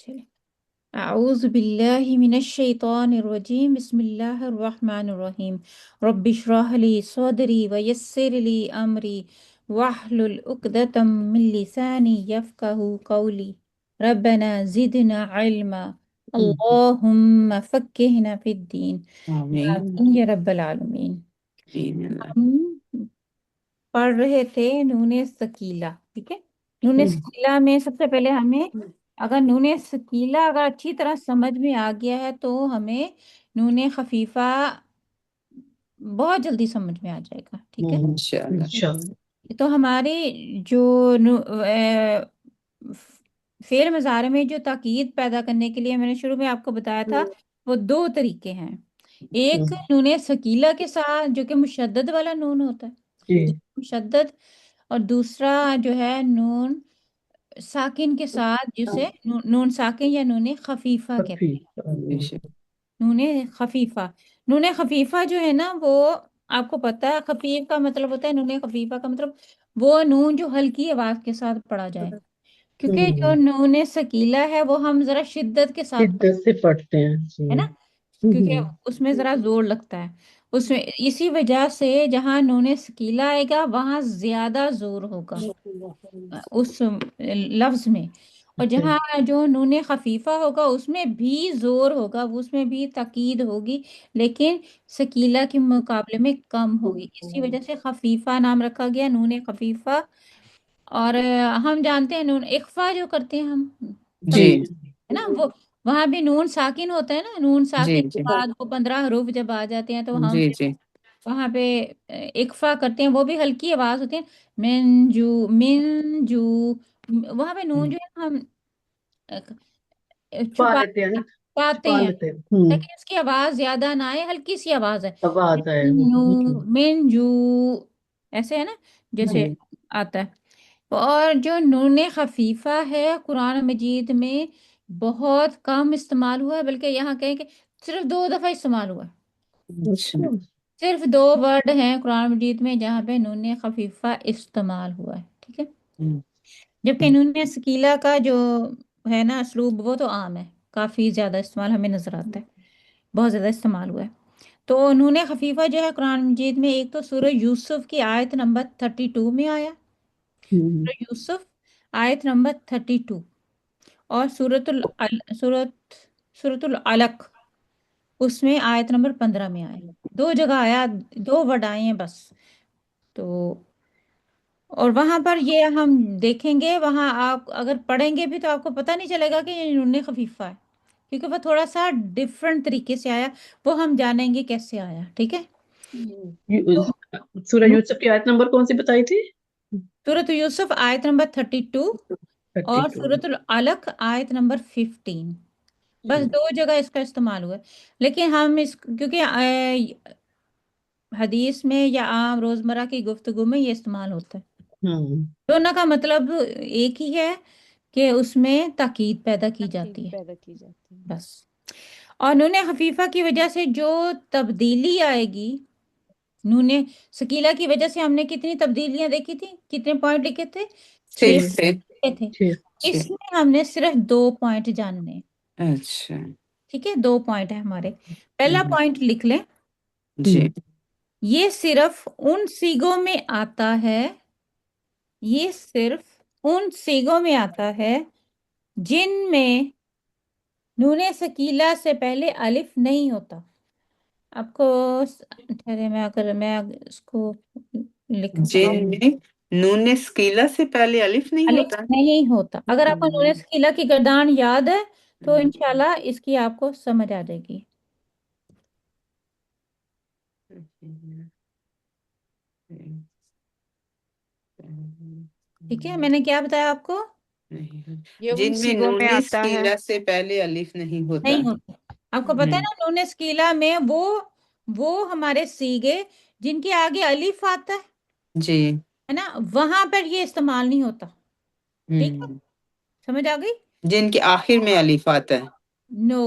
چلے اعوذ باللہ من الشیطان الرجیم بسم اللہ الرحمن الرحیم رب اشرح لی صدری ویسر لی امری واحلل عقدۃ من لسانی یفقہوا قولی ربنا زدنا علما اللہم فقہنا فی الدین آمین آمین یا رب العالمین۔ آمین اللہ۔ ہم پڑھ رہے تھے نون ثقیلہ، ٹھیک ہے۔ نون ثقیلہ میں سب سے پہلے ہمیں، اگر نون ثقیلہ اگر اچھی طرح سمجھ میں آ گیا ہے تو ہمیں نون خفیفہ بہت جلدی سمجھ میں آ جائے گا، ٹھیک ہے۔ انشاءاللہ۔ تو ہماری جو فعل مضارع میں جو تاکید پیدا کرنے کے لیے میں نے شروع میں آپ کو بتایا تھا، وہ دو طریقے ہیں۔ ایک نون ثقیلہ کے ساتھ جو کہ مشدد والا نون ہوتا ہے، مشدد، اور دوسرا جو ہے نون ساکن کے ساتھ، جسے نون ساکن یا نون خفیفہ کہتے ہیں۔ نون خفیفہ، نون خفیفہ جو ہے نا، وہ آپ کو پتہ ہے خفیف کا مطلب ہوتا ہے، نون خفیفہ کا مطلب وہ نون جو ہلکی آواز کے ساتھ پڑھا جائے، کیونکہ جو نون ثقیلہ ہے وہ ہم ذرا شدت کے ساتھ شدت سے پڑھتے ہیں ہے نا، کیونکہ اس میں ذرا زور لگتا ہے اس میں، اسی وجہ سے جہاں نون ثقیلہ آئے گا وہاں زیادہ زور ہوگا اس لفظ میں، اور جہاں جو نون خفیفہ ہوگا اس میں بھی زور ہوگا، اس میں بھی تاکید ہوگی، لیکن ثقیلہ کے مقابلے میں کم ہوگی، اسی وجہ سے خفیفہ نام رکھا گیا، نون خفیفہ۔ اور ہم جانتے ہیں نون اخفا جو کرتے ہیں ہم جی تفسیر، ہے نا، وہ وہاں بھی نون ساکن ہوتا ہے نا، نون جی ساکن کے جی بعد وہ 15 حروف جب آ جاتے ہیں تو ہم جی جی وہاں پہ اکفا کرتے ہیں، وہ بھی ہلکی آواز ہوتی ہے، من جو، من جو، وہاں پہ نون جو ہے ہم پا چھپا لیتے ہیں نا، پاتے چھپا ہیں، لیتے ہیں لیکن اس کی آواز زیادہ نہ آئے، ہلکی سی آواز ہے، آواز آئے من نو، من جو، ایسے ہے نا جیسے آتا ہے۔ اور جو نون خفیفہ ہے قرآن مجید میں بہت کم استعمال ہوا ہے، بلکہ یہاں کہیں کہ صرف 2 دفعہ استعمال ہوا ہے، اچھا صرف 2 ورڈ ہیں قرآن مجید میں جہاں پہ نون خفیفہ استعمال ہوا ہے، ٹھیک ہے۔ جبکہ نون ثقیلہ کا جو ہے نا اسلوب وہ تو عام ہے، کافی زیادہ استعمال ہمیں نظر آتا ہے، بہت زیادہ استعمال ہوا ہے۔ تو نون خفیفہ جو ہے قرآن مجید میں ایک تو سورہ یوسف کی آیت نمبر 32 میں آیا، سورہ یوسف آیت نمبر 32، اور سورۃ العلق اس میں آیت نمبر 15 میں آیا، 2 جگہ آیا، 2 ورڈ آئے ہیں بس۔ تو اور وہاں پر یہ ہم دیکھیں گے، وہاں آپ اگر پڑھیں گے بھی تو آپ کو پتہ نہیں چلے گا کہ یہ نون خفیفہ ہے، کیونکہ وہ تھوڑا سا ڈفرنٹ طریقے سے آیا، وہ ہم جانیں گے کیسے آیا، ٹھیک ہے۔ تو سورہ یوسف کی آیت نمبر کون سی بتائی تھی؟ سورۃ یوسف آیت نمبر 32 اور 32۔ سورۃ العلق آیت نمبر 15، بس 2 جگہ اس کا استعمال ہوا ہے، لیکن ہم اس کیونکہ حدیث میں یا عام روزمرہ کی گفتگو میں یہ استعمال ہوتا ہے، دونوں کا مطلب ایک ہی ہے کہ اس میں تاکید پیدا کی جاتی ہے، بس۔ اور نون خفیفہ کی وجہ سے جو تبدیلی آئے گی، نون ثقیلہ کی وجہ سے ہم نے کتنی تبدیلیاں دیکھی تھی، کتنے پوائنٹ لکھے تھے، 6 لکھے تھے، اس میں ہم نے صرف 2 پوائنٹ جاننے ہیں، اچھا ٹھیک ہے، 2 پوائنٹ ہے ہمارے۔ پہلا پوائنٹ لکھ لیں، جی یہ صرف ان سیگوں میں آتا ہے، یہ صرف ان سیگوں میں آتا ہے جن میں نون ثقیلہ سے پہلے الف نہیں ہوتا۔ آپ کو ٹھہرے، میں اس کو لکھتا ہوں، جن میں نون ثقیلہ سے پہلے الف نہیں الف ہوتا۔ نہیں ہوتا، اگر آپ کو نون ثقیلہ کی گردان یاد ہے تو انشاءاللہ اس کی آپ کو سمجھ آ جائے گی، ٹھیک ہے۔ میں نے کیا بتایا آپ کو؟ جن میں نون ثقیلہ سے پہلے الف نہیں ہوتا۔ نہیں ہوتا، آپ کو پتہ ہے نا نون ثقیلہ میں وہ ہمارے سیگے جن کے آگے الف آتا جی ہے نا، وہاں پر یہ استعمال نہیں ہوتا، ٹھیک ہے، سمجھ آ گئی؟ جن کے آخر میں الف آتا ہے، نو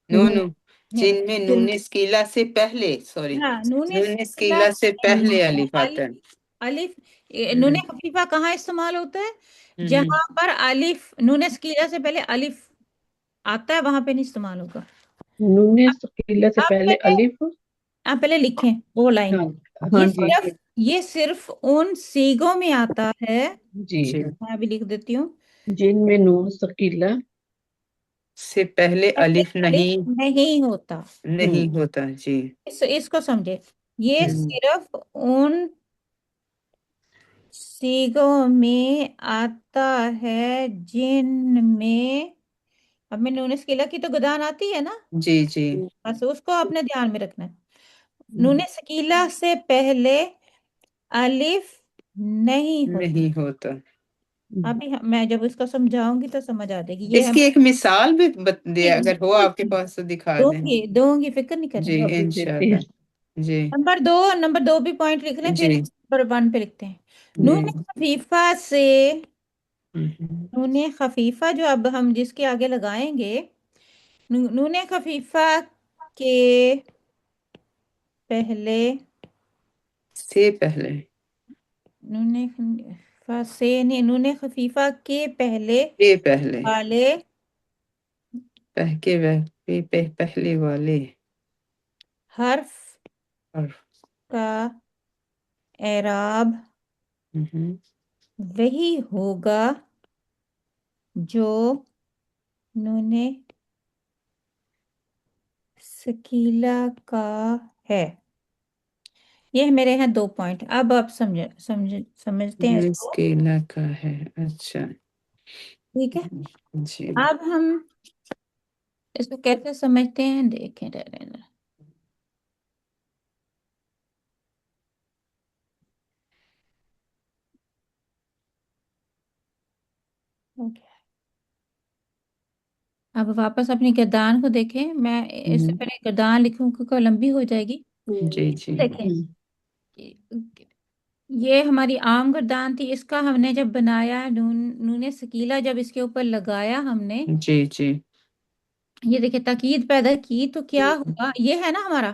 نو نو، نو، جن میں نون ثقیلہ سے پہلے، سوری، ہاں، نون نون ثقیلہ ثقیلہ سے سے پہلے الف آتا ہے۔ الف، نون خفیفہ کہاں استعمال ہوتا ہے؟ جہاں پر الف، نون ثقیلہ سے پہلے الف آتا ہے وہاں پہ نہیں استعمال ہوگا. नूने सकीला से آپ पहले پہلے अलिफ. آپ پہلے لکھیں وہ لائن. हाँ. हाँ یہ जी. صرف یہ صرف ان سیگوں میں آتا ہے. जी. میں ابھی لکھ دیتی ہوں. जिनमें नून सकीला से पहले अलिफ नहीं نہیں ہوتا. नहीं होता. जी. اس کو سمجھے. یہ صرف ان سیگوں میں آتا ہے جن میں، اب میں نون سکیلا کی تو گدان آتی ہے نا. जी जी. بس اس کو اپنے دھیان میں رکھنا ہے. نون سکیلا سے پہلے الف نہیں ہوتا. नहीं होता. ابھی میں جب اس کو سمجھاؤں گی تو سمجھ آ جائے گی. یہ اس کی ایک مثال بھی دے اگر ہو آپ کے ہم پاس تو دکھا دوں دیں. گی دوں گی، فکر نہیں کریں. جی انشاءاللہ. جی نمبر دو بھی پوائنٹ لکھ لیں، پھر جی. نمبر ون پہ لکھتے ہیں. جی. نون خفیفہ سے، نون خفیفہ جو اب ہم جس کے آگے لگائیں گے، نون خفیفہ کے پہلے، سے پہلے. نون خفیفہ سے نہیں، نون خفیفہ کے پہلے سے پہلے. والے پہلے والے حرف حرف. کا اعراب وہی ہوگا جو نون سکیلا کا ہے. یہ میرے ہیں 2 پوائنٹ. اب آپ سمجھتے ہیں اس اس کو. کے علاقہ ہے. اچھا. ٹھیک ہے. جی. اب ہم اس کو کیسے سمجھتے ہیں دیکھیں. اب واپس اپنی گردان کو دیکھیں. میں اس سے پہلے گردان لکھوں کیونکہ لمبی ہو جائے گی. جی جی. دیکھیں یہ ہماری عام گردان تھی. اس کا ہم نے جب بنایا، نون سکیلا جب اس کے اوپر لگایا ہم نے، جی جی. یہ دیکھیں تاکید پیدا کی تو کیا ہوا. یہ ہے نا ہمارا،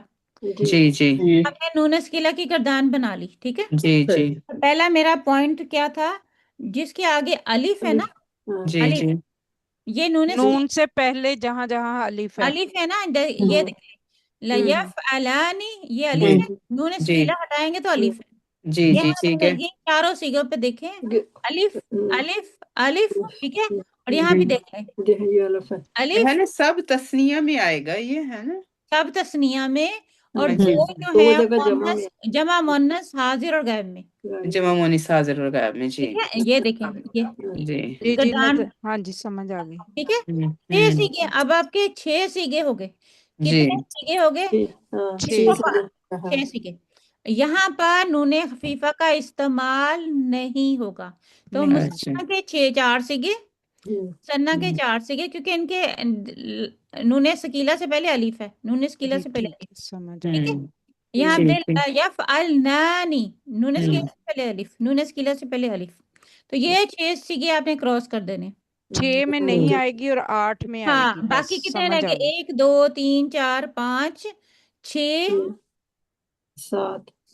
جی جی. ہم نے نون سکیلا کی گردان بنا لی. ٹھیک ہے. جی جی. پہلا میرا پوائنٹ کیا تھا، جس کے آگے الف ہے نا، جی الف، جی. یہ نون نون سے پہلے جہاں جہاں الف ہے. الف ہے نا. یہ دیکھیں لیفعلانی، یہ الف ہے. نون جی سکیلا ہٹائیں گے تو الف ہے. جی یہ جی. ٹھیک ہے. یہ چاروں سیگوں پہ دیکھیں، الف الف الف. ٹھیک ہے. اور یہاں بھی دیکھ لیں ہے الف نا سب تسنیہ میں آئے گا یہ ہے نا. سب تثنیہ میں، اور ہاں جی. دو جو ہے مؤنث، جمع مؤنث حاضر اور غائب میں. جمع مؤنث حاضر اور غائب میں. جی ٹھیک ہے. یہ دیکھیں یہ جی. جی جی گردان. ہاں جی سمجھ آ گئی. ٹھیک ہے. 6 ہوں. سیگے. اب آپ کے 6 سیگے ہو گئے. جی کتنے سیگے ہو گئے؟ 6. 6 سیگے. یہاں پر نون خفیفہ کا استعمال نہیں ہوگا. تو اچھا. مسنہ کے 4 سیگے، سنا کے 4 سیگے، کیونکہ ان کے نون سکیلا سے پہلے الف ہے. نون سکیلا جی سے پہلے ٹھیک الف. ہے سمجھ آ ٹھیک ہے. گئی. یہاں جی پہ یفعلنانی، نون سکیلا سے پہلے الف، نون سکیلا سے پہلے الف. تو یہ 6 سیگے آپ نے کراس کر دینے. 6 میں نہیں آئے گی اور 8 میں آئے ہاں گی. بس باقی کتنے رہ سمجھ آ گئے؟ گئی. 1 2 3 4 5 6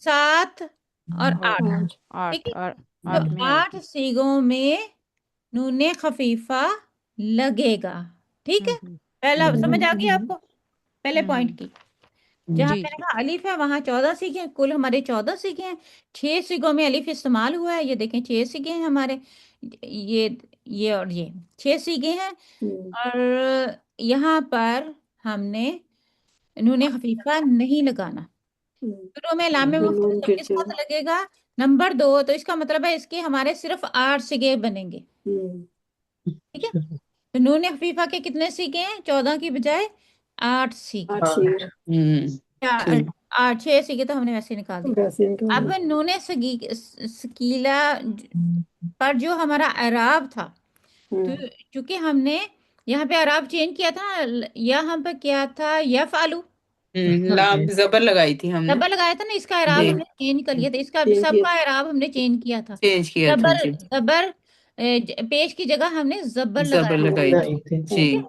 7 اور اور 8. 8 ٹھیک ہے. اور تو 8 میں آئے 8 گی. سیگوں میں نون خفیفہ لگے گا. ٹھیک ہے. پہلا سمجھ آ گئی آپ کو پہلے پوائنٹ کی. جہاں جی میں نے جی. کہا الف ہے وہاں 14 سیگے ہیں. کل ہمارے 14 سیگے ہیں. 6 سیگوں میں الف استعمال ہوا ہے. یہ دیکھیں 6 سیگے ہیں ہمارے. یہ اور یہ 6 سیگے ہیں. اور یہاں پر ہم نے نون خفیفہ نہیں لگانا. شروع میں لام مفصل کے ساتھ لگے گا. نمبر 2، تو اس کا مطلب ہے اس کے ہمارے صرف 8 سیگے بنیں گے. ٹھیک ہے. تو نون خفیفہ کے کتنے سیگے ہیں؟ 14 کی بجائے 8 سیگے. 6 سیگے تو ہم نے ویسے ہی نکال دیا. اب نون سکیلا پر جو ہمارا اعراب تھا، تو چونکہ ہم نے یہاں پہ اعراب چینج کیا تھا، یہاں پہ کیا تھا یفعلو، لام زبر لگائی تھی ہم نے. زبر لگایا تھا نا. اس کا اعراب جی ہم نے چینج کر لیا تھا. اس کا سب کا اعراب ہم نے چینج کیا تھا. چینج کیا تھا. زبر جی زبر پیش کی جگہ ہم نے زبر زبر لگایا. لگائی تھی. جی ٹھیک ہے.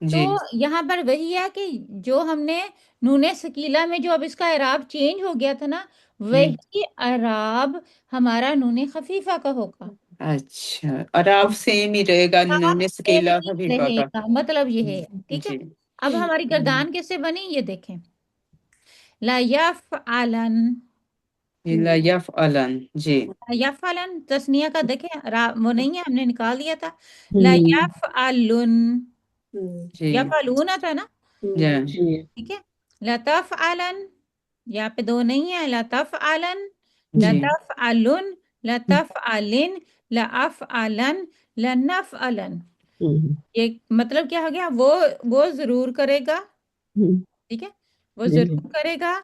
تو جی. یہاں پر وہی ہے کہ جو ہم نے نون سکیلا میں جو اب اس کا اعراب چینج ہو گیا تھا نا، وہی اعراب ہمارا نون خفیفہ کا ہوگا. अच्छा, और आप सेम ही रहेगा नून सकीला खफीफा का। रहेगा, मतलब ये है, ठीक है। जी। अब हमारी गर्दान कैसे बनी ये देखें, ला यफ़अलन, ला यफ़अलन, जी यफ़अलन तस्निया का देखें, वो नहीं है, हमने निकाल दिया था। ला हम्म यफ़अलुन, जी यफ़अलून आता है ना, जी ठीक है। ला तफ़अलन, यहाँ पे दो नहीं है, ला तफ़अलन, ला जी तफ़अलुन, ला तफ़अलिन, ला अफ़अलन, ला नफ़अलन। ये मतलब क्या हो गया, वो जरूर करेगा, ठीक है, वो जी जरूर करेगा,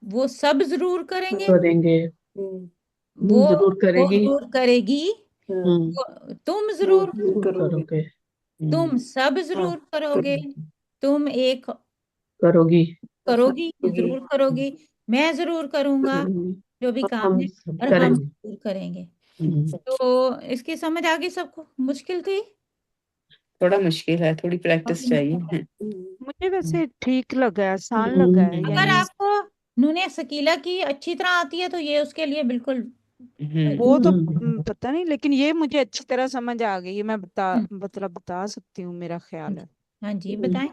वो सब जरूर करेंगे, करेंगे, वो जरूर वो करेगी, जरूर करेगी, तुम जरूर, जरूर करोगे, तुम सब जरूर करोगे, तुम एक करोगी, करोगी, जरूर करोगी, मैं जरूर करूंगा, जो भी काम हम है, सब और हम करेंगे। जरूर करेंगे। तो इसकी समझ आ गई सबको, मुश्किल थी? थोड़ा मुश्किल है, थोड़ी प्रैक्टिस चाहिए है। मुझे वैसे ठीक लगा, आसान लगा है, अगर यानी आपको नूने सकीला की अच्छी तरह आती है तो ये उसके लिए बिल्कुल वो तो पता नहीं, लेकिन ये मुझे अच्छी तरह समझ आ गई, ये मैं बता सकती हूँ, मेरा ख्याल है। हाँ जी बताएं,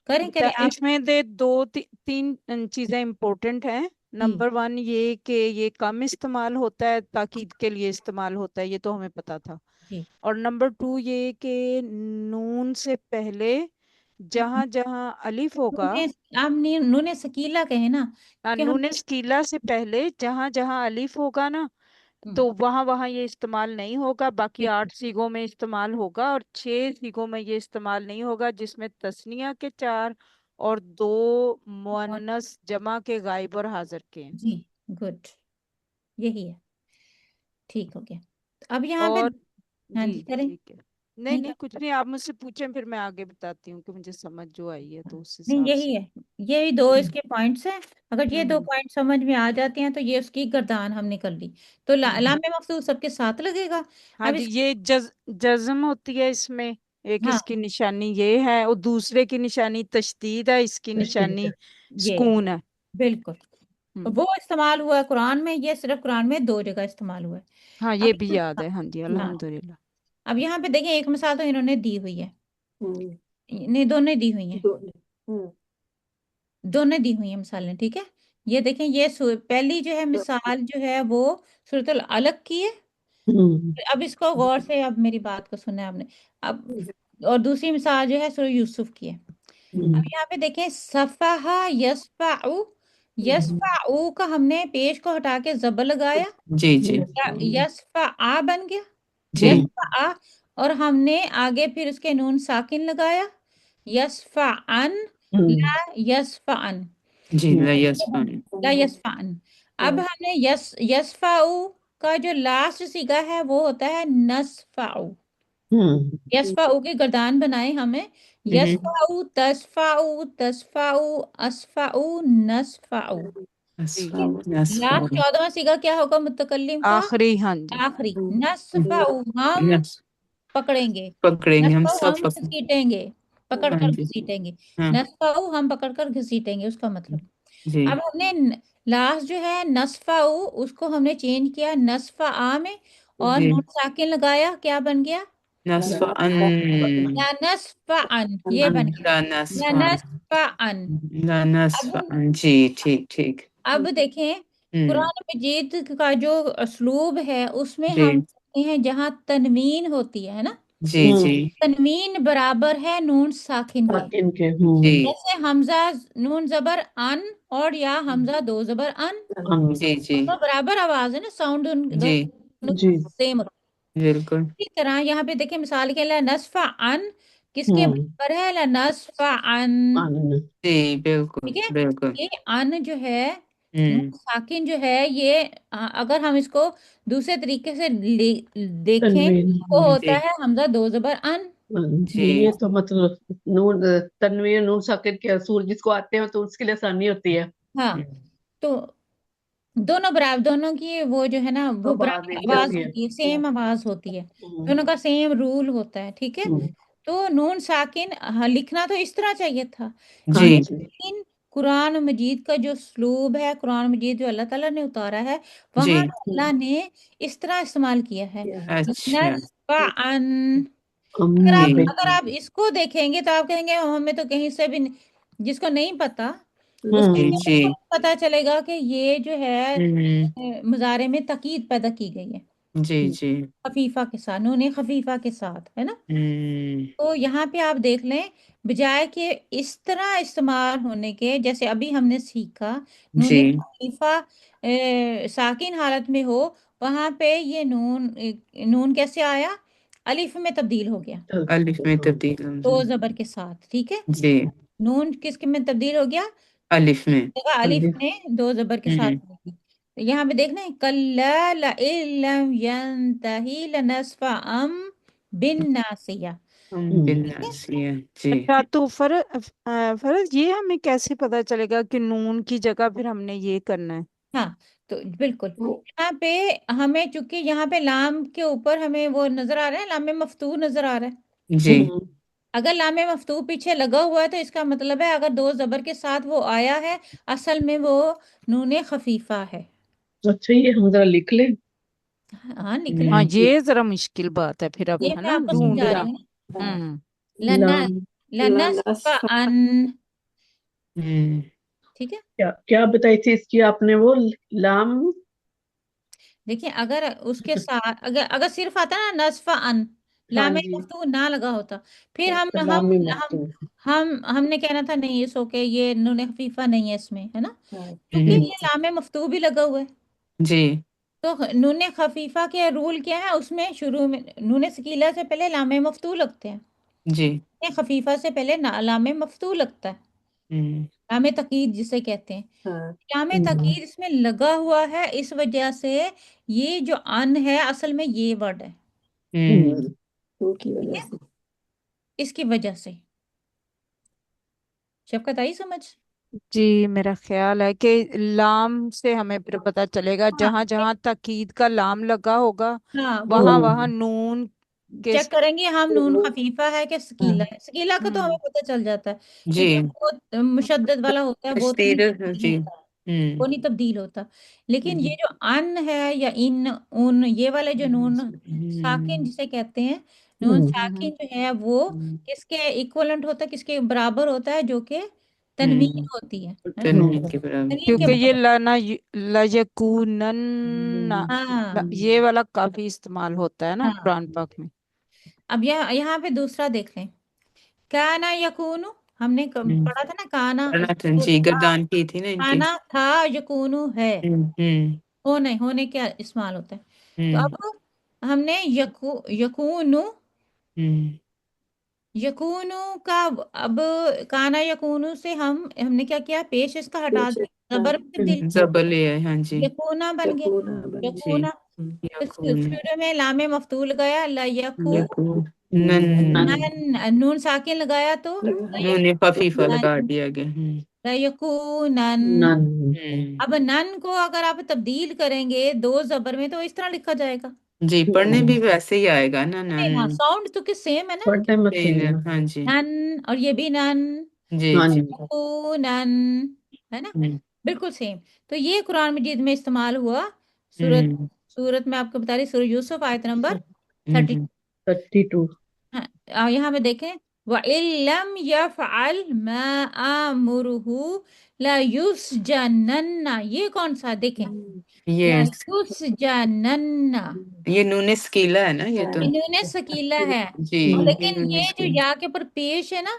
करें आप। इसमें तीन चीजें इम्पोर्टेंट हैं। नंबर 1 ये कि ये कम इस्तेमाल होता है, ताकीद के लिए इस्तेमाल होता है, ये तो हमें पता था। जी और नंबर 2 ये कि नून से पहले जहां जहां अलिफ होगा, आप नूने सकीला कहे ना, कि हम नून सकीला से पहले जहां जहां अलिफ होगा ना, तो वहां वहां ये इस्तेमाल नहीं होगा। बाकी 8 सीगों में इस्तेमाल होगा, और 6 सीगों में ये इस्तेमाल नहीं होगा, जिसमें तस्निया के 4 और 2 मुअन्नस जमा के गायब और हाजिर के हैं। जी गुड, यही है, ठीक हो गया। अब यहाँ पे, और हाँ जी जी करें, ठीक है। नहीं नहीं नहीं, कुछ नहीं, आप मुझसे पूछें, फिर मैं आगे बताती हूँ कि मुझे समझ जो आई है, तो उस नहीं हिसाब यही से। है, यही दो इसके पॉइंट्स हैं। अगर ये दो हम्म पॉइंट समझ में आ जाते हैं तो ये उसकी गर्दान हमने कर ली, तो लामे मफसूल सबके साथ लगेगा। हाँ अब जी, इस, ये जज्म होती है इसमें, एक हाँ इसकी निशानी ये है, और दूसरे की निशानी तशदीद है, इसकी निशानी ये सुकून है। बिल्कुल, हम्म वो इस्तेमाल हुआ है कुरान में, ये सिर्फ कुरान में दो जगह इस्तेमाल हुआ है। हाँ, अब ये भी याद है, हाँ जी, हाँ, अल्हम्दुलिल्लाह। अब यहाँ पे देखें, एक मिसाल तो इन्होंने दी हुई है, नहीं दोनों दी हुई हैं, दोनों दी हुई हैं मिसालें, ठीक है। ये देखें, ये पहली जो है मिसाल जो है वो सूरतुल अलग की है। अब इसको गौर से, अब मेरी बात को सुना है आपने, अब और दूसरी मिसाल जो है सूरह यूसुफ की है। अब यहाँ पे देखें, सफहा यस्फाउ, यस्फाउ का हमने पेश को हटा के जबर लगाया, जी जी यस्फा बन गया, जी यस्फा, और हमने आगे फिर उसके नून साकिन लगाया, यस्फान, ला यस्फान, जी ला यस्फान, ला यस्फान। अब हमने यस्फाउ का जो लास्ट सीगा है वो होता है नस्फाउ, यस्फाउ की गर्दान बनाए हमें, यस्फाउ तस्फाउ तस्फाउ अस्फाउ नस्फाउ। लास्ट 14वां सीगा क्या होगा मुतकल्लिम का? आखिरी, हाँ जी। आखिरी, नस्फाउ हम पकड़ेंगे, पकड़ेंगे, हम नस्फाउ सब हम पकड़। घसीटेंगे, पकड़ हाँ कर जी, घसीटेंगे, हाँ नस्फाउ हम पकड़ कर घसीटेंगे, उसका मतलब। जी अब हमने लास्ट जो है नस्फाउ, उसको हमने चेंज किया नस्फा आ में, और जी नून साकिन लगाया, क्या बन गया? नस्फअन, या नस्फअन, ये बन गया, ला या नस्फअन, नस्फअन। ला अब नस्फअन, जी ठीक ठीक। अब देखें, कुरान मजीद का जो असलूब है उसमें जी हम देखते हैं जहाँ तनवीन होती है ना, जी जी तनवीन बराबर है नून साकिन के। जी जैसे हमजा नून जबर अन, और या हमजा दो जबर अन, जी जी दोनों बराबर आवाज है ना, साउंड जी दोनों सेम होता है। बिल्कुल इसी तरह यहाँ पे देखिए, मिसाल के लिए नस्फा अन किसके बराबर है? ला नस्फा अन, जी बिल्कुल ठीक है। बिल्कुल। ये अन जो है, नून साकिन जो है, ये अगर हम इसको दूसरे तरीके से देखें तो होता जी है हमजा दो जबर अन। जी ये तो मतलब नून तनवीर नून साकिन के असूल जिसको आते हैं तो उसके लिए आसानी होती है। हाँ, तो दोनों बराबर, दोनों की वो जो है ना वो आवाज बराबर एक आवाज जैसी है। होती है, सेम आवाज होती है, दोनों का सेम रूल होता है, ठीक है। तो नून साकिन, हाँ, लिखना तो इस तरह चाहिए था, जी लेकिन قرآن مجید کا جو اسلوب ہے، قرآن مجید جو اللہ تعالیٰ نے اتارا ہے، جی وہاں اللہ نے اس طرح استعمال کیا ہے، اچھا نسفعن۔ جی اگر آپ اس کو دیکھیں گے تو آپ کہیں گے ہمیں تو کہیں سے بھی جس کو نہیں پتا اس کو جی جی بالکل پتا چلے گا کہ یہ جو ہے مضارع میں تاکید پیدا کی گئی ہے جی جی خفیفہ کے ساتھ، نون خفیفہ کے ساتھ، ہے نا۔ تو یہاں پہ آپ دیکھ لیں، بجائے کہ اس طرح استعمال ہونے کے جیسے ابھی ہم نے سیکھا نون جی خفیفہ ساکن حالت میں ہو، وہاں پہ یہ نون کیسے آیا؟ الف میں تبدیل ہو گیا، الف میں تبدیل دو زبر کے ساتھ، ٹھیک ہے۔ جی نون کس کے میں تبدیل ہو گیا؟ الف میں جگہ الف میں دو زبر کے ساتھ ہوگی۔ تو یہاں پہ دیکھنا ہے کَلَّا لَئِن لَّمْ يَنْتَهِ لَنَسْفَعًا بِالنَّاصِيَةِ۔ بالناسیہ جی اچھا تو فرض یہ ہمیں کیسے پتا چلے گا کہ نون کی جگہ پھر ہم نے یہ کرنا ہے؟ ہاں تو بالکل یہاں پہ ہمیں چونکہ یہاں پہ لام کے اوپر ہمیں وہ نظر آ رہا ہے، لام مفتوح نظر آ رہا ہے۔ جی اگر لام مفتوح پیچھے لگا ہوا ہے تو اس کا مطلب ہے اگر دو زبر کے ساتھ وہ آیا ہے، اصل میں وہ نون خفیفہ ہے۔ اچھا یہ ہم ذرا لکھ لیں۔ ہاں نکلے، ہاں یہ ذرا مشکل بات ہے پھر اب، یہ ہے میں نا، آپ کو ڈھونڈ سمجھا رہا۔ رہی ہوں۔ لام لنسفعن، ٹھیک ہے۔ کیا بتائی تھی اس کی آپ نے؟ وہ لام دیکھیں اگر اس کے ساتھ اگر صرف آتا نا نسفعن، لام مفتوح نہ لگا ہوتا، پھر لام مفتوح ہم نے کہنا تھا نہیں اس کے یہ نون خفیفہ نہیں ہے اس میں، ہے نا، کیونکہ جی یہ لام مفتوح بھی لگا ہوا ہے۔ جی تو نون خفیفہ کے رول کیا ہے؟ اس میں شروع میں نون ثقیلہ سے پہلے لام مفتوح لگتے ہیں، جی نون خفیفہ سے پہلے لام مفتوح لگتا ہے، لام تقید جسے کہتے ہیں۔ لام تقید اس میں لگا ہوا ہے، اس وجہ سے یہ جو ان ہے اصل میں یہ ورڈ ہے، ٹھیک ہے، اس کی وجہ سے۔ شفقت آئی سمجھ؟ جی میرا خیال ہے کہ لام سے ہمیں پھر پتا چلے گا، ہاں جہاں جہاں تاکید کا لام لگا ہوگا ہاں وہاں وہاں نون کے چیک کریں گے ہم نون خفیفہ ہے کہ ثقیلہ ہے۔ ثقیلہ کا تو ہمیں پتہ چل جاتا ہے جی کیونکہ وہ مشدد والا ہوتا ہے، وہ تو نہیں تشدید تبدیل جی ہوتا، وہ نہیں تبدیل ہوتا۔ لیکن یہ جو ان ہے یا ان یہ والے جو نون ساکن جسے کہتے ہیں، نون ساکن جو ہے وہ کس کے ایکولنٹ ہوتا ہے، کس کے برابر ہوتا ہے؟ جو کہ تنوین ہوتی ہے نا؟ تنوین کے برابر تنوین کے کیونکہ یہ برابر، لَیَکُونَنَّ ہاں یہ والا کافی استعمال ہوتا ہے نا ہاں۔ قرآن پاک میں۔ اب یہاں پہ دوسرا دیکھ لیں، کانا یکونو، ہم نے پڑھا تھا نا کانا، پڑھنا تھا جی، گردان کی تھی نا ان کی۔ کانا تھا، یکونو ہے، ہونے کیا استعمال ہوتا ہے۔ تو اب ہم نے یکونو کا اب کانا یکونو سے ہم نے کیا کیا؟ پیش اس کا ہٹا دیا، زبر میں تبدیل کیا، زبر لے آئے، ہاں جی یکونا بن گیا، جی یکونا۔ یکون شروع میں لام مفتوح لگایا یکون نن نون ساکن لگایا تو نون خفیفہ لگا دیا گیا۔ لیکونن۔ اب نن کو اگر آپ تبدیل کریں گے دو زبر میں تو اس طرح لکھا جائے گا، جی پڑھنے بھی ویسے ہی آئے گا نا، نن ساؤنڈ تو کہ سیم ہے نا، ہاں جی نن اور یہ بھی نن، جی جی یکونن، ہے نا، بالکل سیم۔ تو یہ قرآن مجید میں استعمال ہوا سورت میں آپ کو بتا رہی، سورہ یوسف آیت نمبر 32۔ ہاں یہاں پہ دیکھیں وَإِن لَّمْ يَفْعَلْ مَا آمُرُهُ لَيُسْجَنَنَّ، یہ کون سا دیکھیں، یہ لَيُسْجَنَنَّ، یہ نون ثقیلہ ہے نا، یہ تو انہوں ثقیلہ ہے، جی لیکن نون یہ جو ثقیلہ یا کے پر پیش ہے نا،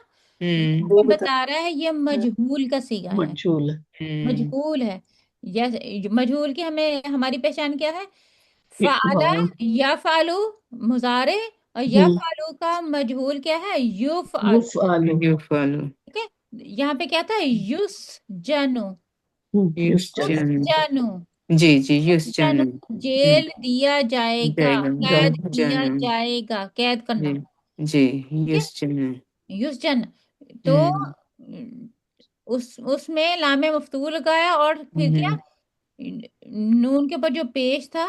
وہ بتا رہا ہے یہ مجہول کا صیغہ ہے، مجہول ہے۔ مجہول کی ہماری پہچان کیا ہے؟ فعلا یفعلو مضارع، اور یفعلو کا مجہول کیا ہے؟ یفعل، یفعلو ٹھیک ہے۔ یہاں پہ کیا تھا؟ یسجنو، یسجنو، جی جی یسجنو جیل دیا جائے گا، جائے گا قید کیا جنم جائے گا، قید کرنا، جی جی ٹھیک ہے، یسجنو یسجن۔ تو اس میں لام مفتوح لگایا اور پھر کیا؟ نون کے اوپر جو پیش تھا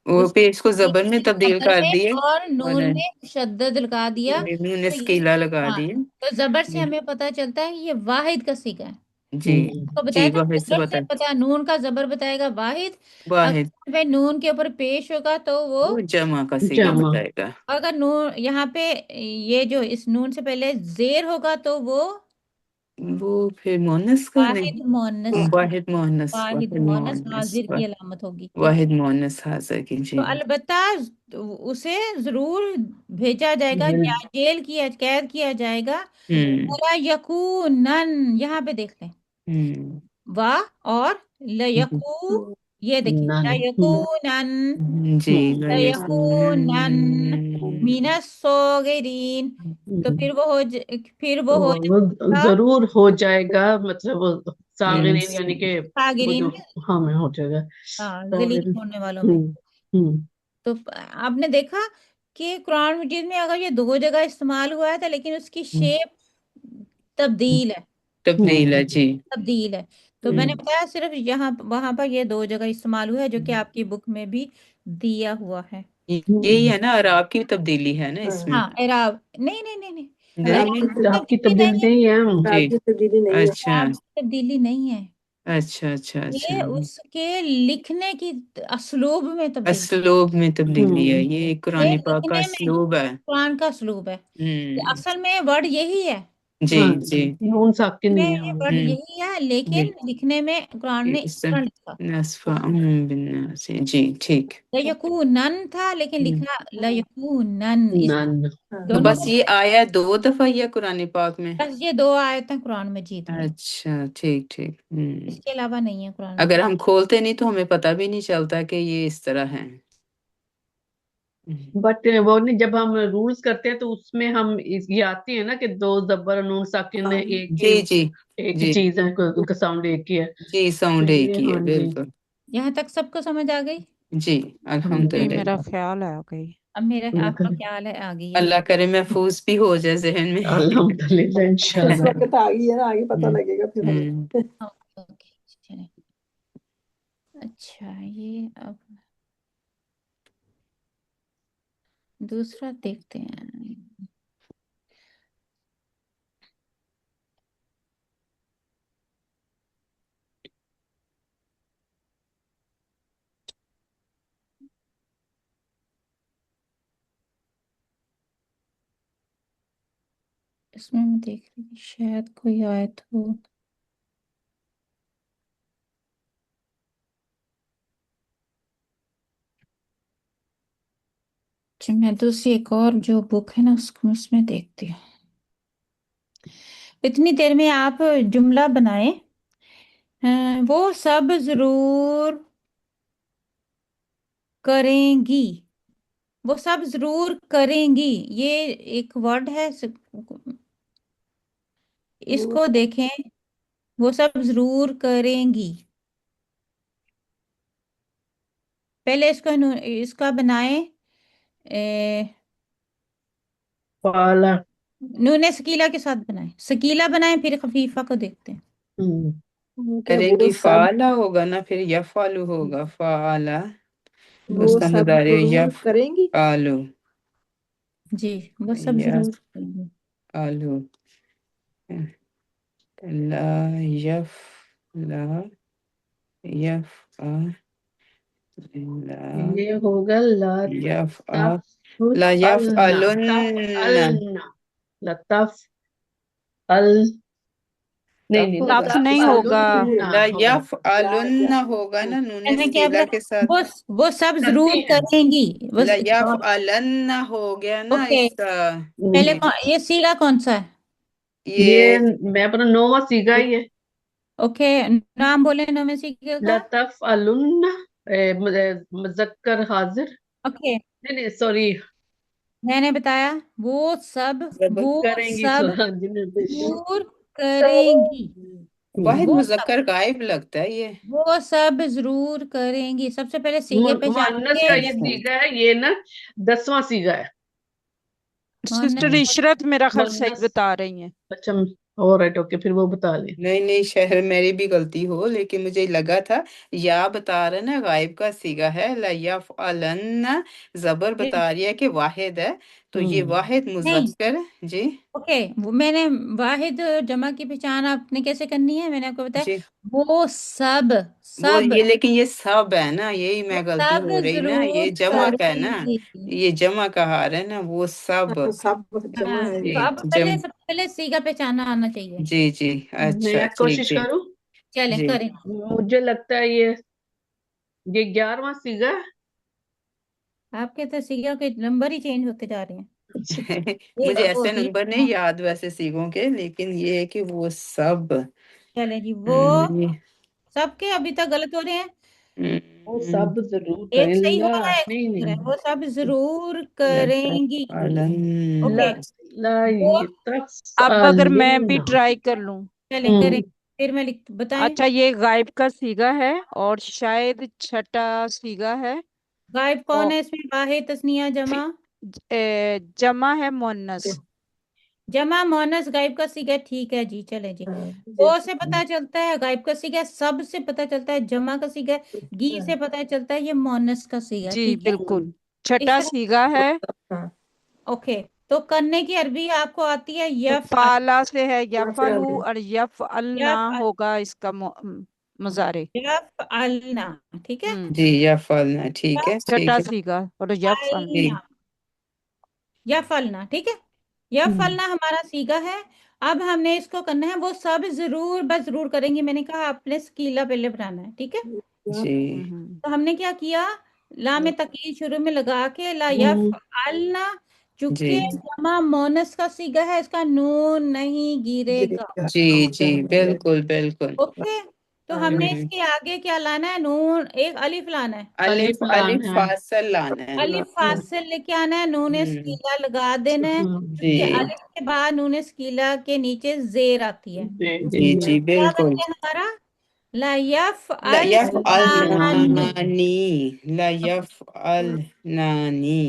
وہ اس پیش کو زبر میں تبدیل زبر کر میں دیے اور اور نون میں شدد لگا دیا، نون تو ثقیلہ لگا ہاں دیے۔ تو زبر سے ہمیں پتہ چلتا ہے کہ یہ واحد کا صیغہ ہے، जी आपको जी, बताया था वाहिद से जबर से बता, पता, नून का जबर बताएगा वाहिद। वाहिद अगर पे नून के ऊपर पेश होगा तो वो, वो जमा का सीगा जमा। बताएगा। अगर नून यहाँ पे, ये जो इस नून से पहले जेर होगा तो वो फिर मोनस का वाहिद नहीं, मोनस, वाहिद मोहनस, वाहिद वाहिद मोनस मोहनस, हाजिर की अलामत होगी, ठीक है। वाहिद मोहनस हाजिर की, तो जी। अलबत्ता उसे जरूर भेजा जाएगा या जेल किया, कैद किया जाएगा। हम्म वला यकूनन, यहाँ पे देख लें, हम्म वा और लयकू, ये देखिए नन। लयकूनन, जी, लयकूनन मिनस सोगिरीन। तो फिर वो फिर वो हो वो जाएगा जरूर हो जाएगा, मतलब वो सागिरीन यानी कि वो सागिरीन जो, में, हाँ में हो जाएगा हाँ जलील सागिरीन। होने वालों में। हम्म। तो आपने देखा कि कुरान मजीद में अगर ये दो जगह इस्तेमाल हुआ था, लेकिन उसकी शेप तब्दील है, तब्दील है, जी। तब्दील है। तो मैंने बताया सिर्फ यहाँ वहां पर ये दो जगह इस्तेमाल हुआ है, जो कि आपकी बुक में भी दिया हुआ है। यही है ना, अरब की तब्दीली है ना इसमें। हाँ एराब, नहीं नहीं नहीं नहीं, नहीं, एराब आपकी की तब्दीली तब्दील नहीं है, नहीं है। जी, अच्छा एराब की तब्दीली नहीं है, अच्छा अच्छा अच्छा, ये उसके लिखने की असलूब में तब्दीली, असलूब में तब्दीली है, ये ये कुरान पाक का लिखने में असलूब है। कुरान का असलूब है। ये हम्म असल में वर्ड यही है, जी हाँ, जी, नून साकिन में नहीं है ये हमारे। वर्ड यही है, जी, लेकिन लिखने में कुरान ने इस तरह लिखा। नस्फा बिन्नास, जी, ठीक। लयकूनन था, लेकिन लिखा लयकूनन, इस नन। तो दोनों बस ये आया 2 दफा ही है कुरान पाक में। बस ये दो आयतें कुरान मजीद में, अच्छा, ठीक ठीक। इसके अलावा नहीं है कुरान अगर मजीद। हम खोलते नहीं तो हमें पता भी नहीं चलता कि ये इस तरह है। बट वो नहीं, जब हम रूल्स करते हैं तो उसमें हम ये आती है ना कि दो जबर और नून साकिन में एक ही, जी जी एक ही जी चीज है, उनका साउंड एक ही है। जी, तो साउंड एक ये, ही है, हाँ जी। बिल्कुल। यहाँ तक सबको समझ आ गई? जी, जी मेरा अल्हम्दुलिल्लाह। ख्याल आ गई। अब मेरा आपका अल्हम्दुलिल्लाह ख्याल है आ गई है। अल्लाह करे महफूज भी हो जाए जहन में। अल्हम्दुलिल्लाह, इस इंशाल्लाह। वक्त आ गई है ना, आगे पता हम्म, लगेगा फिर हमें। ओके, चलिए। अच्छा, ये अब दूसरा देखते हैं। इसमें मैं देख रही हूँ शायद कोई आयत हो। अच्छा, मैं दूसरी एक और जो बुक है ना उसको उसमें देखती हूँ। इतनी देर में आप जुमला बनाए, वो सब जरूर करेंगी, वो सब जरूर करेंगी, ये एक वर्ड है, वो इसको देखें, वो सब जरूर करेंगी। पहले इसका बनाए, पाला। नूने सकीला के साथ बनाए, सकीला बनाए, फिर खफीफा को देखते हैं। क्या वो करेंगी सब, फाला होगा ना, फिर यफालू होगा, फाला वो उसका सब मुदारे जरूर यफ करेंगी। आलू, जी, वो सब यफ जरूर करेंगे। आलू, ला यफ, ला यफ आ, ला ये होगा ला यफ आ, तफ ला यफ अलना, तफ अलुन्ना, अलना, लतफ अल, नहीं तफ नहीं, होगा, टफ लतफ नहीं होगा। अलुन्ना ला होगा। यफ अलुन्ना होगा ना, नूने मैंने क्या सकीला बोला? के साथ। वो वो सब करती जरूर हैं। करेंगी, ला यफ अलन्ना हो गया ना ओके, इसका। पहले जी, ये सीगा कौन सा है? ये ये मैं अपना नोवा सीगा ही है। ओके, नाम बोले ना मैं सीगे का। लतफ अलुन्ना, मुजक्कर हाजिर, ओके, नहीं नहीं सॉरी, मैंने बताया वो सब, जब वो करेंगी सब हाँ जी, निर्देश। जरूर करेंगी, वाहिद वो सब, मुजक्कर गायब लगता है ये। वो सब जरूर करेंगी। सबसे पहले सीगे पे मुअन्नस जाएंगे। का ये अच्छा, सीगा है, ये ना 10वां सीगा है। सिस्टर मोहन्नस, इशरत मेरा ख्याल सही मुअन्नस, बता रही हैं। अच्छा, ऑलराइट, ओके, फिर वो बता लें। नहीं नहीं, शहर मेरी भी गलती हो, लेकिन मुझे लगा था या बता रहे ना गायब का सीगा है, ला यफअलन्ना, जबर बता रही है कि वाहिद है, تو یہ واحد नहीं مذکر جی ओके वो मैंने वाहिद जमा की पहचान आपने कैसे करनी है मैंने आपको बताया جی वो सब وہ सब یہ لیکن یہ سب ہے نا یہی वो میں غلطی सब ہو رہی نا یہ जरूर جمع کا ہے نا करेंगी یہ جمع کا حال ہے نا وہ سب सब जमा हाँ है جی तो अब جم सबसे पहले सीगा पहचाना आना चाहिए جی جی اچھا मैं ٹھیک कोशिश ٹھیک करूं। चलें جی करें मुझे लगता है ये 11वां सीगा है। आपके तो सीगा के नंबर ही चेंज होते जा रहे हैं ये مجھے वो ایسے ये نمبر نہیں یاد ویسے سیگوں کے لیکن یہ ہے کہ وہ سب चले जी वो یہ- सबके अभी तक गलत हो रहे हैं वो सब जरूर एक करें सही हो ला रहा है एक नहीं गलत हो रहा है नहीं वो सब जरूर करेंगी لتفعلن ओके ला ला वो अब अगर मैं भी तफअलुन। ट्राई कर लूं। चलें करें फिर मैं लिख बताएं अच्छा, ये गायब का सीगा है और शायद छठा सीगा है गायब कौन और है इसमें वाहिद तस्निया जमा जमा है मुअन्नस। जमा मोनस गायब का सीगा ठीक है जी चले जी वो से पता चलता है गायब का सीगा सब से पता चलता है जमा का सीगा गी से पता चलता है ये मोनस का सीगा जी ठीक है बिल्कुल, इस छठा तरह सीगा है। ओके तो करने की अरबी आपको आती है यफ फाला से है यफलू और यफअलना यफ होगा इसका मुजारे। यफ अलना ठीक है جی یفعلن ٹھیک ہے ٹھیک छठा ہے सीगा और यफअलना। جی अलना यफअलना ठीक है यफअलना हमारा सीगा है अब हमने इसको करना है वो सब जरूर बस जरूर करेंगे मैंने कहा आपने स्कीला पहले बनाना है ठीक है جی तो हमने क्या किया लाम तकीद शुरू में लगा के ला यफअलना चूंकि جی जमा मोनस का सीगा है इसका नून नहीं गिरेगा جی جی بالکل بالکل ओके तो हमने इसके आगे क्या लाना है नून एक अलिफ लाना है الف अलिफ लाना الف है। فاصل لانا ہے अलिफ फासिल लेके आना है नून स्कीला लगा देना है جی क्योंकि अलिफ के बाद नून स्कीला के नीचे जेर आती है جی جی क्या बन بالکل गया हमारा ला यफअल لا يفعلناني لا يفعلناني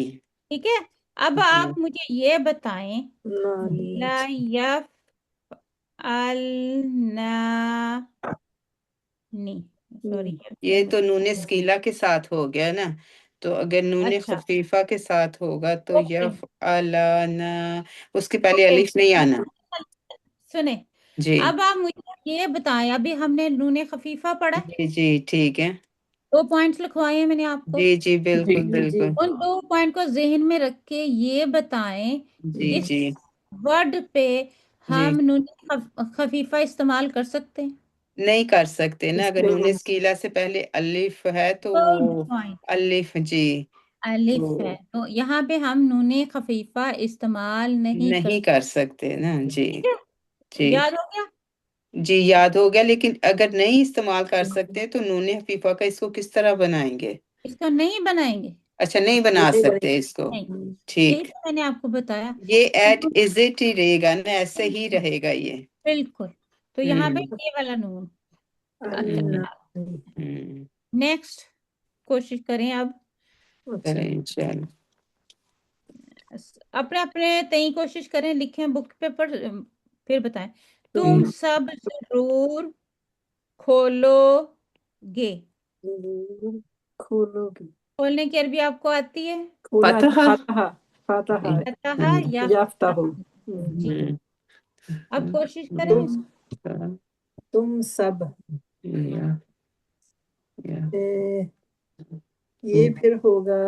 ठीक है अब आप मुझे ये बताएं ला यफअलनानी सॉरी یہ تو نون سکیلا کے ساتھ ہو گیا نا تو اگر نون अच्छा خفیفہ کے ساتھ ہوگا تو ओके یفعلنا اس کے پہلے ओके الف نہیں آنا सुने جی अब आप मुझे ये बताएं अभी हमने नून खफीफा पढ़ा है جی جی ٹھیک ہے 2 पॉइंट्स लिखवाए हैं मैंने आपको جی جی بالکل بالکل उन 2 पॉइंट को जहन में रख के ये बताएं جی इस جی वर्ड पे جی हम नून खफीफा इस्तेमाल कर सकते हैं نہیں کر سکتے نا اگر نون سکیلا سے پہلے الف ہے تو وہ गुड पॉइंट الف جی अलिफ تو है तो यहाँ पे हम नून खफीफा इस्तेमाल नहीं कर نہیں کر سکتے نا جی ठीक है جی याद हो गया جی یاد ہو گیا لیکن اگر نہیں استعمال کر سکتے تو نون خفیفہ کا اس کو کس طرح بنائیں گے इसको नहीं बनाएंगे اچھا نہیں بنا سکتے اس کو नहीं यही ٹھیک तो मैंने आपको बताया یہ ایٹ از اٹ ہی رہے گا نا ایسے ہی رہے گا یہ बिल्कुल तो यहाँ पे ہوں ये वाला नून ہوں नेक्स्ट कोशिश करें अब کریں چل अपने अपने तई कोशिश करें लिखें बुक पे पर फिर बताएं तुम सब जरूर खोलोगे खोलोगे खोलने की अरबी आपको आती है فتح फतह फतहा या यफ्तहु जी अब कोशिश करें तुम सब या ये फिर होगा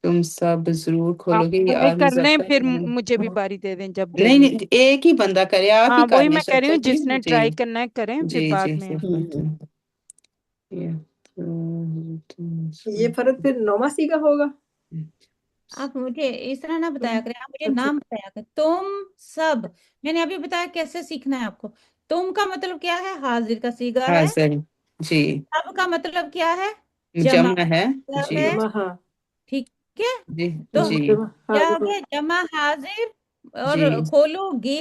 تم سب ضرور کھولو آپ گے یہ پہلے آج کر لیں مذکر پھر ہے۔ مجھے بھی باری دے دیں جب نہیں دیں گے۔ نہیں ایک ہی بندہ کرے آپ ہاں ہی وہی کرنے میں کہہ رہی ہوں شفقت جی جس نے جی ٹرائی کرنا ہے کریں پھر جی بعد جی میں ये फर्क फिर नौमा सी का होगा आप मुझे इस तरह ना बताया करें आप मुझे नाम बताया करें तुम सब मैंने अभी बताया कैसे सीखना है आपको तुम का मतलब क्या है हाजिर का सीगा ہاں है سر جی सब का मतलब क्या है जमा جمع ہے मतलब جی है जमा ठीक है جی तो جی क्या हो गया जमा हाजिर और جی खोलोगे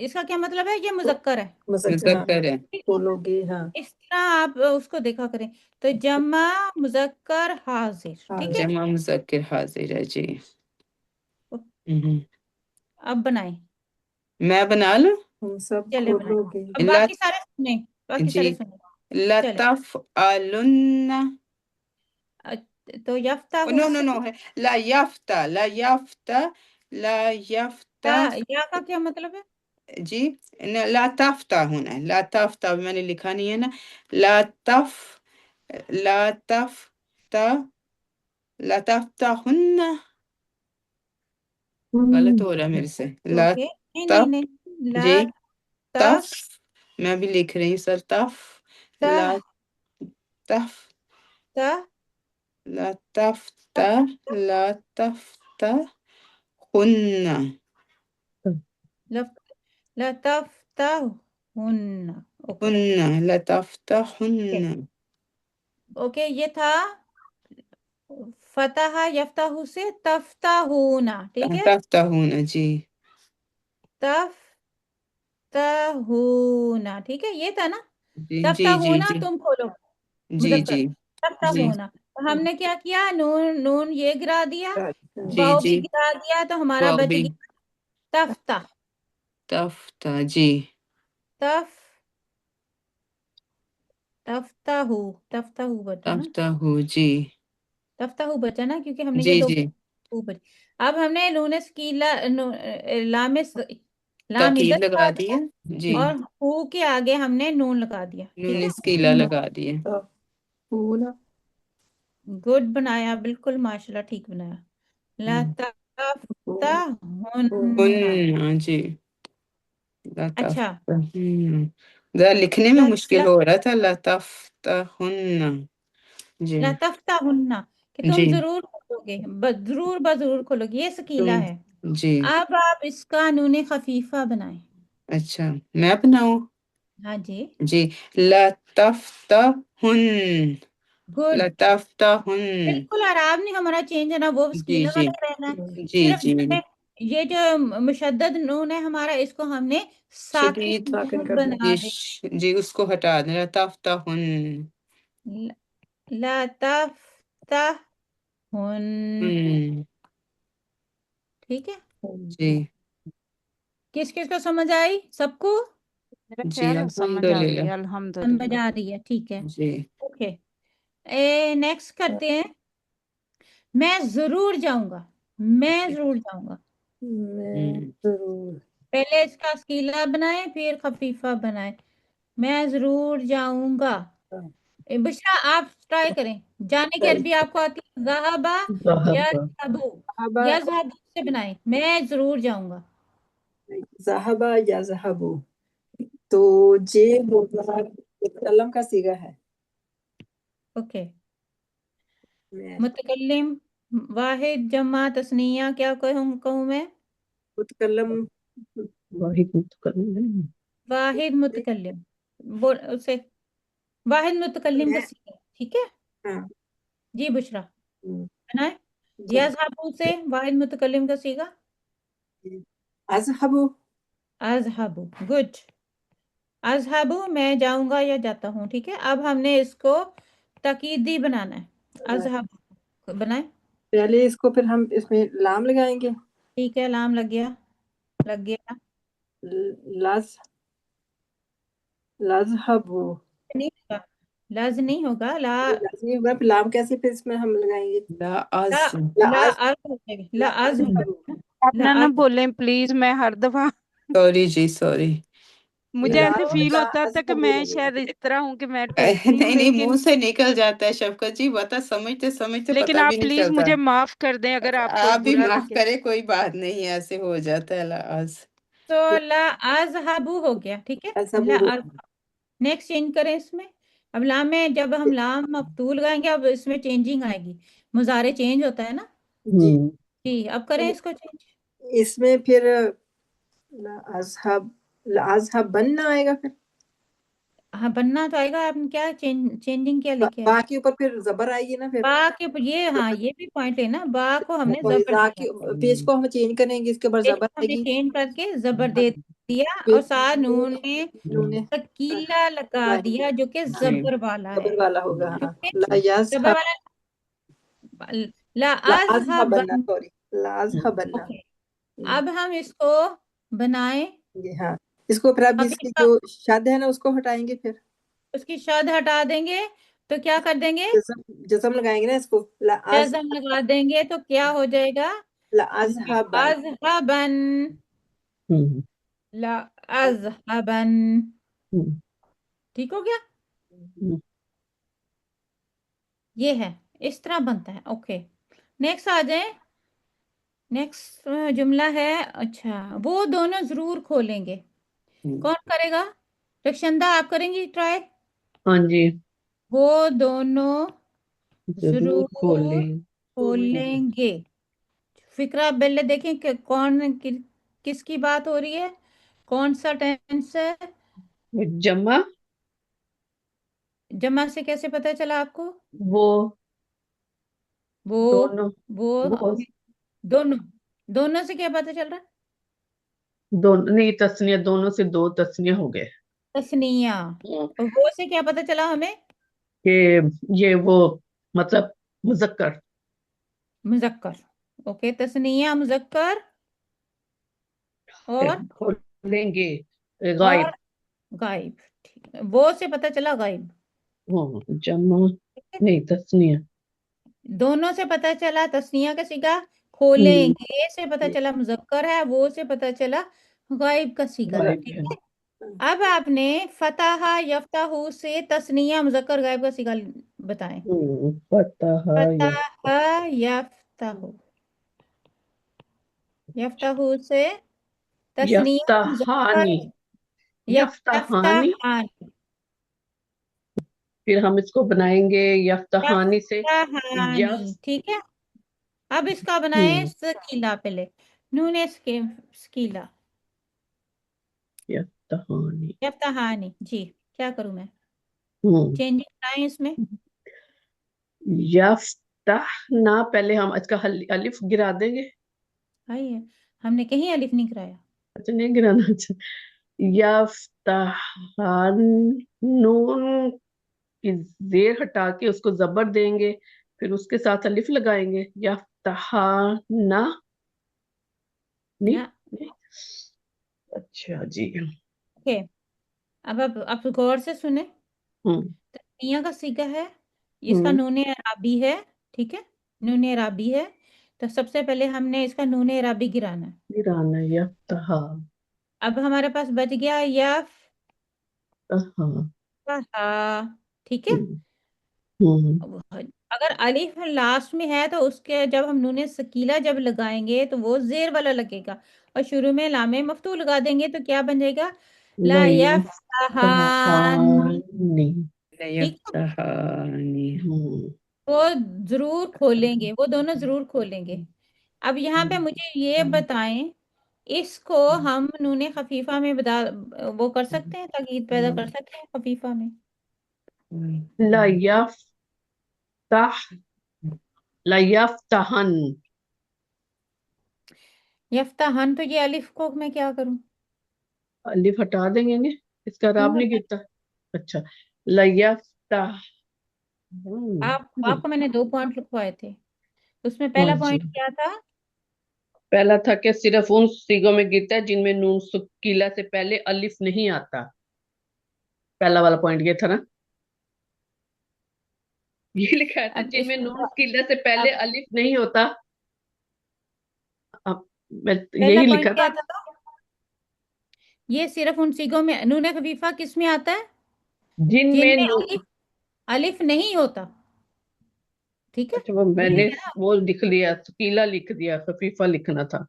इसका क्या मतलब है ये मुजक्कर है مذکر ہے ठीक है खोलोगे हाँ इस तरह आप उसको देखा करें तो जमा मुजक्कर हाजिर ठीक है جمع مذکر حاضر ہے جی ہوں۔ अब बनाएं میں بنا لوں तुम सब चले बनाएं खोलोगे अब बाकी सारे सुने बाकी جی सारे सुने चले لتفعلن तो यफ्ता نو हु نو से نو لا يفتى لا يفتى ला या यफ्ताह या का क्या मतलब है? जी ला तफ्ता होना है, ला तफ्ता मैंने लिखा नहीं है ना, ला तफ ला तफ्ता ला तफ्ताहुन्ना, गलत हो रहा है मेरे से, ला ओके, नहीं नहीं तफ नहीं, ला जी तफ तफ, मैं भी लिख रही हूँ सर, तफ ला तह तफ तह ला तफ्ता ला तफ्ता हुन्ना, लफ लतफ्ताहुन्ना। ओके हुन्ना ला तफ्ता ओके हुन्ना, ओके, ये था फतह यफ्ताहु से तफ्ताहूना, ठीक है? तफ्ता हुन्ना जी तफ्ताहूना, ठीक है, ये था ना? जी जी जी तफ्ताहूना जी तुम खोलो, जी मतलब जी जी तफ्ताहूना, तो हमने क्या किया, नून नून ये गिरा दिया, जी वाव जी भी गिरा दिया, तो हमारा वाह बच भी गया तफ्ता। तफ्ता जी तफ तफ्ताहू तफ्ताहू बचा ना, तफ्ता हु जी तफ्ताहू बचा ना, क्योंकि हमने ये जी दो जी ऊपर। अब हमने नून सकीला लाम लाम ताकीद इधर लगा लगा दी दिया, है जी, और हु के आगे हमने नून लगा दिया, ठीक नून है? इसकीला लगा दिए, पूना गुड बनाया, बिल्कुल माशाल्लाह, ठीक बनाया। ला तफ्ताहुन्ना। हुन्ना जी लताफ अच्छा, जरा लिखने में ला मुश्किल ला हो रहा था, लताफ्ता हुन्ना जी ला तफ्ताहुन्ना, कि तुम जी जरूर खोलोगे, जरूर बजरूर खोलोगे, ये सकीला तुम है। जी अब आप इसका नून खफीफा बनाएं। अच्छा मैं अपनाऊं हाँ जी, जी, लताफ्ता हुन गुड, लताफ्ता हुन बिल्कुल आराम नहीं, हमारा चेंज है ना, वो जी स्कीला जी वाला ही रहना है। जी सिर्फ जी हमने ये जो मुशद्दद नून है हमारा, इसको हमने शदीद साकिन साकिन नून कर देना। बना दे। जी उसको हटा देना, लताफ्ता हुन ला तफ्ताहुन, ठीक है? जी किस किस को समझ आई, सबको मेरा जी ख्याल है समझ आ रही अल्हम्दुलिल्लाह है, समझ अल्हम्दुलिल्लाह। आ रही है, ठीक है। जी ओके, नेक्स्ट करते हैं, मैं जरूर जाऊंगा, मैं जरूर जाऊंगा। मैं जरूर पहले इसका स्कीला बनाए, फिर खफीफा बनाए। मैं जरूर जाऊंगा। बुशरा, आप ट्राई करें, जाने की अरबी आपको आती है? ज़हाबा या ज़हब ज़हबू, ज़हाबा या ज़हबू से बनाए, मैं जरूर जाऊंगा। ज़हाबा या ज़हबू, तो जे होगा कलम का सीगा है। ओके, मैं मुतकल्लिम वाहिद जमा तस्निया, क्या कहूँ मैं? मुतकल्लम वाहिद मुतकल्लिम। वाहिद मुतकल्लिम, बोल उसे, वाहिद मुतकल्लिम का मैं सीगा, ठीक है? हाँ जी बुशरा, हम्म, बनाए। जी या ज़हबू से वाहिद मुतकल्लिम का सीगा, अज़हबु अज़हबू, गुड। अज़हबू मैं जाऊंगा या जाता हूँ, ठीक है? अब हमने इसको ताकीदी बनाना है, अज़हबू बनाए, पहले इसको, फिर हम इसमें लाम लगाएंगे। ठीक है, लाम लग गया, लग गया। लज लज़हबु, नहीं होगा, लज नहीं होगा, ला लाजमी होगा, फिर लाम कैसे फिर इसमें हम लगाएंगे? ला ला अज ला लाज अर्ज हो जाएगा, ला अर्ज हो लाज़हबु जाएगा, आप ला ना अर्ज। बोलें प्लीज, मैं हर दफा सॉरी जी सॉरी मुझे गलत ऐसे हो फील गया। होता था कि लाज़हबु मैं लगेगा। शायद इस तरह हूँ कि मैं टोकती हूँ, नहीं नहीं, मुंह लेकिन से निकल जाता है शफकत जी, बता समझते समझते लेकिन पता भी आप नहीं प्लीज चलता। मुझे माफ कर दें अगर आपको आप भी बुरा माफ लगे। करे, कोई बात नहीं, ऐसे हो जाता है, ला अज तो ला अज़हबू हो गया, ठीक है? लज़हबु ला हो नेक्स्ट चेंज करें इसमें। अब लाम में जब हम लाम मफ्तूल गाएंगे, अब इसमें चेंजिंग आएगी, मुजारे चेंज होता है ना जी। जी। अब करें इसको चेंज। इसमें फिर अज़हब अज़हब बनना आएगा फिर, हाँ, बनना तो आएगा, आपने क्या चेंजिंग क्या लेके आए? बा के ऊपर फिर जबर आएगी ना फिर। बा के ऊपर, ये हाँ, ये भी पॉइंट है ना, बा को हमने और जबर जा दिया, के पेज को हम चेंज करेंगे, इसके ऊपर पेज जबर को हमने आएगी। चेंज करके जबर दे दिया, और पेज साथ नून में इन्होंने तकीला लगा दिया, जो कि जी जबर वाला है, जबर वाला होगा। हाँ, क्योंकि ला जबर यज़हब वाला ला ला अज़हब बनना, अज़हबन। सॉरी, ला अज़हब बनना। ओके, अब हम इसको बनाएं। ये हाँ, इसको फिर अब अब इसकी इसका जो शद है ना उसको हटाएंगे, फिर उसकी शद हटा देंगे, तो क्या कर देंगे, जज़म जज़म लगाएंगे ना इसको, ला अज़ जज़म लगा देंगे, तो क्या हो जाएगा, لأذهبن अज़हबन, हम्म लअज़हबन, हम्म ठीक हो गया। हम्म, ये है, इस तरह बनता है। ओके, नेक्स्ट आ जाए। नेक्स्ट जुमला है, अच्छा, वो दोनों जरूर खोलेंगे। कौन करेगा? रक्षंदा, आप करेंगी ट्राई? हाँ जी, वो दोनों जरूर जरूर खोलें। खोलेंगे। फिक्रा पहले देखें कि किसकी बात हो रही है, कौन सा टेंस है। जमा, जमा से कैसे पता चला आपको? वो वो दोनों, वो वो दोनों, दोनों से क्या पता चल रहा है? दोनों नहीं, तस्निया, दोनों से दो तस्निया हो गए। तस्निया। और वो से क्या पता चला हमें? कि ये वो मतलब मुजक्कर, मुजक्कर। ओके, तस्निया मुजक्कर, और खोलेंगे और गायब। गायब। ठीक है, वो से पता चला गायब। हाँ, जमा ठीक है, नहीं, तस्निया। दोनों से पता चला तस्निया का सीगा, हम्म, खोलेंगे से पता चला मुजक्कर है, वो से पता चला गायब का सीगा। गायब ठीक है। है, अब आपने फतहा यफ्ताहू से तस्निया मुजक्कर गायब का सीगा बताएं। फतह या फतहा यफ्ताहू, यफ्ताहू से तस्निया मुजक्कर, यफ्तहानी, यफ्तहानी। यफ्ताहानी, फिर हम इसको बनाएंगे यफ्तहानी से यफ्ताहानी। यफ। ठीक है, अब इसका बनाए हम्म, स्कीला पहले, नूने स्कीला, यफ्तहानी। यफ्ताहानी जी। क्या करूं मैं, हम्म, चेंजिंग बनाए इसमें? यफ्तहना, पहले हम इसका अलिफ गिरा देंगे। आई है, हमने कहीं अलिफ नहीं कराया। अच्छा, नहीं गिराना। अच्छा, यफ्तहान, नून की जेर हटा के उसको जबर देंगे, फिर उसके साथ अलिफ लगाएंगे। यफ्तहाना, नहीं, या नहीं। अच्छा जी। ओके, अब आप गौर से सुने। हम्म तस्निया का सीगा है, इसका हम्म, नूने अराबी है। ठीक है, नूने अराबी है, तो सबसे पहले हमने इसका नूने अराबी गिराना है। गिराना, यफ्तहा, अब हमारे पास बच गया यफ हाँ। हा। ठीक है, हम्म हम्म, अब अगर अलिफ लास्ट में है तो उसके जब हम नूने सकीला जब लगाएंगे तो वो जेर वाला लगेगा, और शुरू में लामे मफ्तू लगा देंगे तो क्या बन जाएगा? ला यफ्तहानी। यफ्तहानी। ठीक है, यफ्तहानी। हम्म वो जरूर खोलेंगे, वो दोनों जरूर खोलेंगे। अब यहाँ पे मुझे ये बताएं, इसको हम नूने खफीफा में बता, वो कर सकते हैं, ताकीद पैदा कर सकते हैं खफीफा में? ला यफ्तह, ला यफ्तहन। यफ्ताहन, तो ये अलिफ को मैं क्या करूं? अलिफ हटा देंगे ने? इसका क्यों राब नहीं हटा? गिरता। अच्छा, ला यफ्तह, आपको मैंने 2 पॉइंट लिखवाए थे, उसमें हाँ पहला जी। पॉइंट क्या था? पहला था कि सिर्फ उन सीगों में गिरता है जिनमें नून सुकीला से पहले अलिफ नहीं आता। पहला वाला पॉइंट ये था ना, ये लिखा है था अब जिनमें नून इसका, सुकीला से पहले अब अलिफ नहीं होता। अब मैं पहला यही पॉइंट लिखा क्या था। था? ये सिर्फ उन सीगों में नूने खफीफा किस में आता है जिनमें जिनमें नून, अलिफ, अलिफ नहीं होता। ठीक है, अच्छा, वो ये मैंने लिखा ना, वो लिख लिया, सुकीला लिख दिया, खफीफा लिखना था।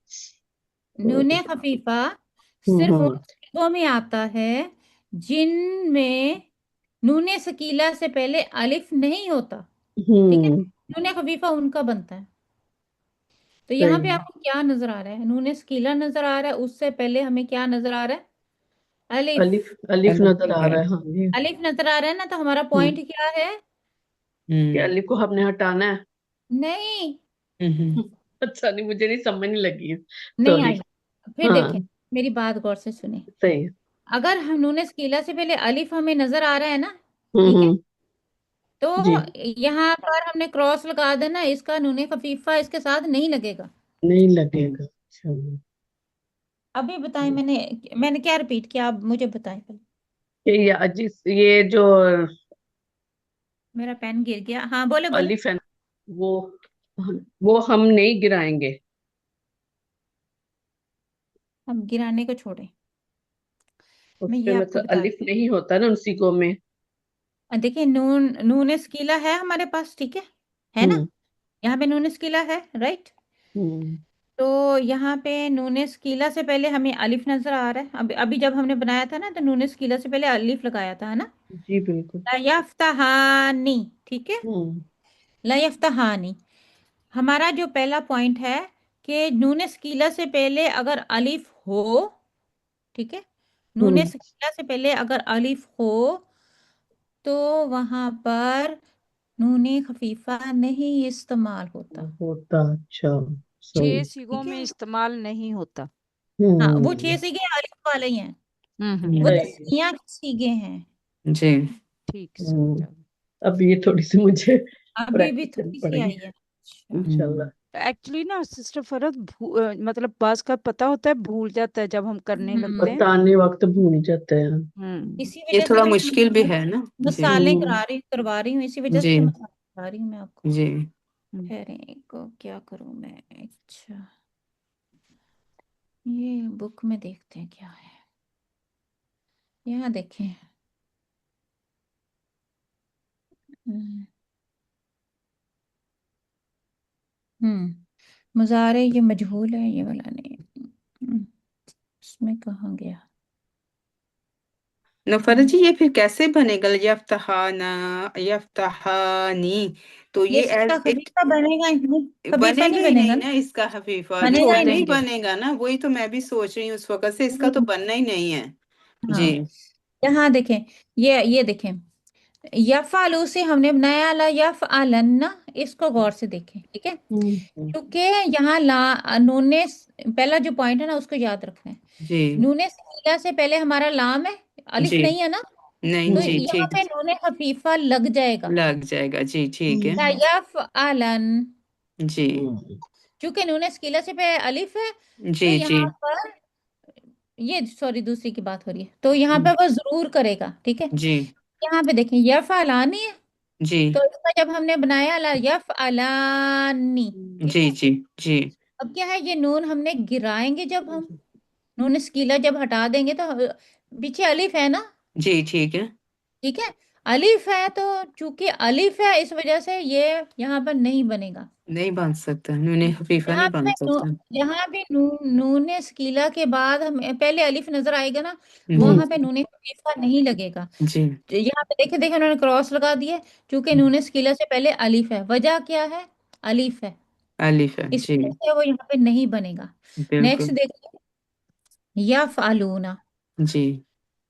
नूने खफीफा सिर्फ उन हम्म सीगों में आता है जिनमें नूने सकीला से पहले अलिफ नहीं होता। ठीक है, हम्म, नूने खफीफा उनका बनता है। तो यहाँ पे सही। आपको क्या नजर आ रहा है? नूने सकीला नजर आ रहा है, उससे पहले हमें क्या नजर आ रहा है? अलिफ। अलिफ, अलिफ अलिफ नजर आ है। रहा है, हाँ जी। अलिफ नजर आ रहा है ना, तो हमारा हम्म, पॉइंट क्या है? कि अलिफ को हमने हटाना है। नहीं, अच्छा, नहीं, मुझे नहीं समझ नहीं लगी। नहीं सॉरी। आई। फिर हाँ, देखें, मेरी बात गौर से सुने। सही है। अगर हम नूने सकीला से पहले अलिफ हमें नजर आ रहा है ना, ठीक है, हम्म, तो जी, यहाँ पर हमने क्रॉस लगा देना, इसका नूने खफीफा इसके साथ नहीं लगेगा। नहीं लगेगा। अच्छा, अभी बताएं, मैंने मैंने क्या रिपीट किया, आप मुझे बताएं पहले। ये जिस ये जो मेरा पेन गिर गया, हाँ बोले बोले। अलिफ है, वो वो हम नहीं गिराएंगे। अब गिराने को छोड़े, मैं उसपे ये आपको मतलब बता अलिफ नहीं होता ना उन सिगों में। देखिए नून नून स्कीला है हमारे पास, ठीक है ना। हम्म यहाँ पे नून स्कीला है, राइट। हम्म तो यहाँ पे नून स्कीला से पहले हमें अलिफ नजर आ रहा है। अभी अभी जब हमने बनाया था ना, तो नून स्कीला से पहले अलिफ लगाया था, है ना। जी बिल्कुल। ला यफ्तहानी, ठीक है। हम्म ला यफ्तहानी, हमारा जो पहला पॉइंट है कि नून स्कीला से पहले अगर अलिफ हो, ठीक है, नून हम्म स्कीला से पहले अगर अलिफ हो तो वहां पर नूने खफीफा नहीं इस्तेमाल होता, होता, अच्छा, 6 सही। सीगों ठीक में है। इस्तेमाल नहीं होता। हाँ, वो छह हम्म सीगे अलिफ वाले ही हैं, वो हम्म। सही। तस्निया के सीगे हैं। जी ठीक हम्म समझा। अब ये थोड़ी सी मुझे अभी भी प्रैक्टिस करनी थोड़ी सी पड़ेगी आई है, अच्छा। इंशाल्लाह। एक्चुअली ना सिस्टर फरत मतलब बाज का पता होता है, भूल जाता है जब हम करने लगते हैं। बताने वक्त भूल जाते हैं। इसी ये वजह से थोड़ा तो मुश्किल भी मैं है ना। जी मसाले हम्म करवा रही हूँ, इसी वजह से जी तो मसाले करा रही हूँ मैं आपको। जी हम्म। ठहरे को क्या करूँ मैं, अच्छा, ये बुक में देखते हैं क्या है। यहाँ देखें, हम्म मुजारे ये मजहूल है, ये वाला नहीं। इसमें कहाँ गया। नफर हम्म, जी, ये फिर कैसे बनेगा? यफ्तहाना, यफ्तहानी, तो ये ये इसका एक खफीफा बनेगा ही नहीं, खफीफा बनेगा नहीं ही बनेगा नहीं ना, ना इसका हफीफा, बनेगा छोटा ही ही नहीं। बनेगा ना। वही तो मैं भी सोच रही हूँ उस वक्त से, इसका तो बनना ही नहीं है। जी हाँ, यहाँ देखें, ये देखें, यफ़ालू से हमने बनाया ला यफ़अलन्ना, इसको गौर से देखें, ठीक है। क्योंकि यहाँ ला नूने पहला जो पॉइंट है ना, उसको याद रखना है। जी नूने सकीला से पहले हमारा लाम है, अलिफ जी नहीं है ना, नहीं तो जी, यहाँ ठीक, पे नूने खफीफा लग जाएगा। लग जाएगा जी, ठीक है। ला यफ़अलन, जी क्योंकि नूने सकीला से पहले अलिफ है, तो जी जी यहाँ पर ये सॉरी दूसरी की बात हो रही है, तो यहाँ पे वो जरूर करेगा, ठीक है। जी यहाँ पे देखें यफ़अलानी है, जी तो इसका जब हमने बनाया ला यफ़अलानी, ठीक जी है। जी जी अब क्या है, ये नून हमने गिराएंगे, जब हम नून स्कीला जब हटा देंगे तो पीछे अलिफ है ना, जी, ठीक है। ठीक है। अलिफ है तो चूंकि अलिफ है इस वजह से ये यहाँ पर नहीं बनेगा। नहीं बन सकता, नूने हफीफा नहीं यहाँ बन पे सकता। यहाँ पे नून स्कीला के बाद हम पहले अलिफ नजर आएगा ना, जी वहां पे नून खफीफा नहीं लगेगा। जी, तो यहाँ पे देखे देखे उन्होंने क्रॉस लगा दिए, क्योंकि नून स्कीला से पहले अलिफ है। वजह क्या है, अलिफ है, अलिफ है इस जी, वजह से वो यहाँ पे नहीं बनेगा। नेक्स्ट बिल्कुल। देखिए, यफ़अलूना जी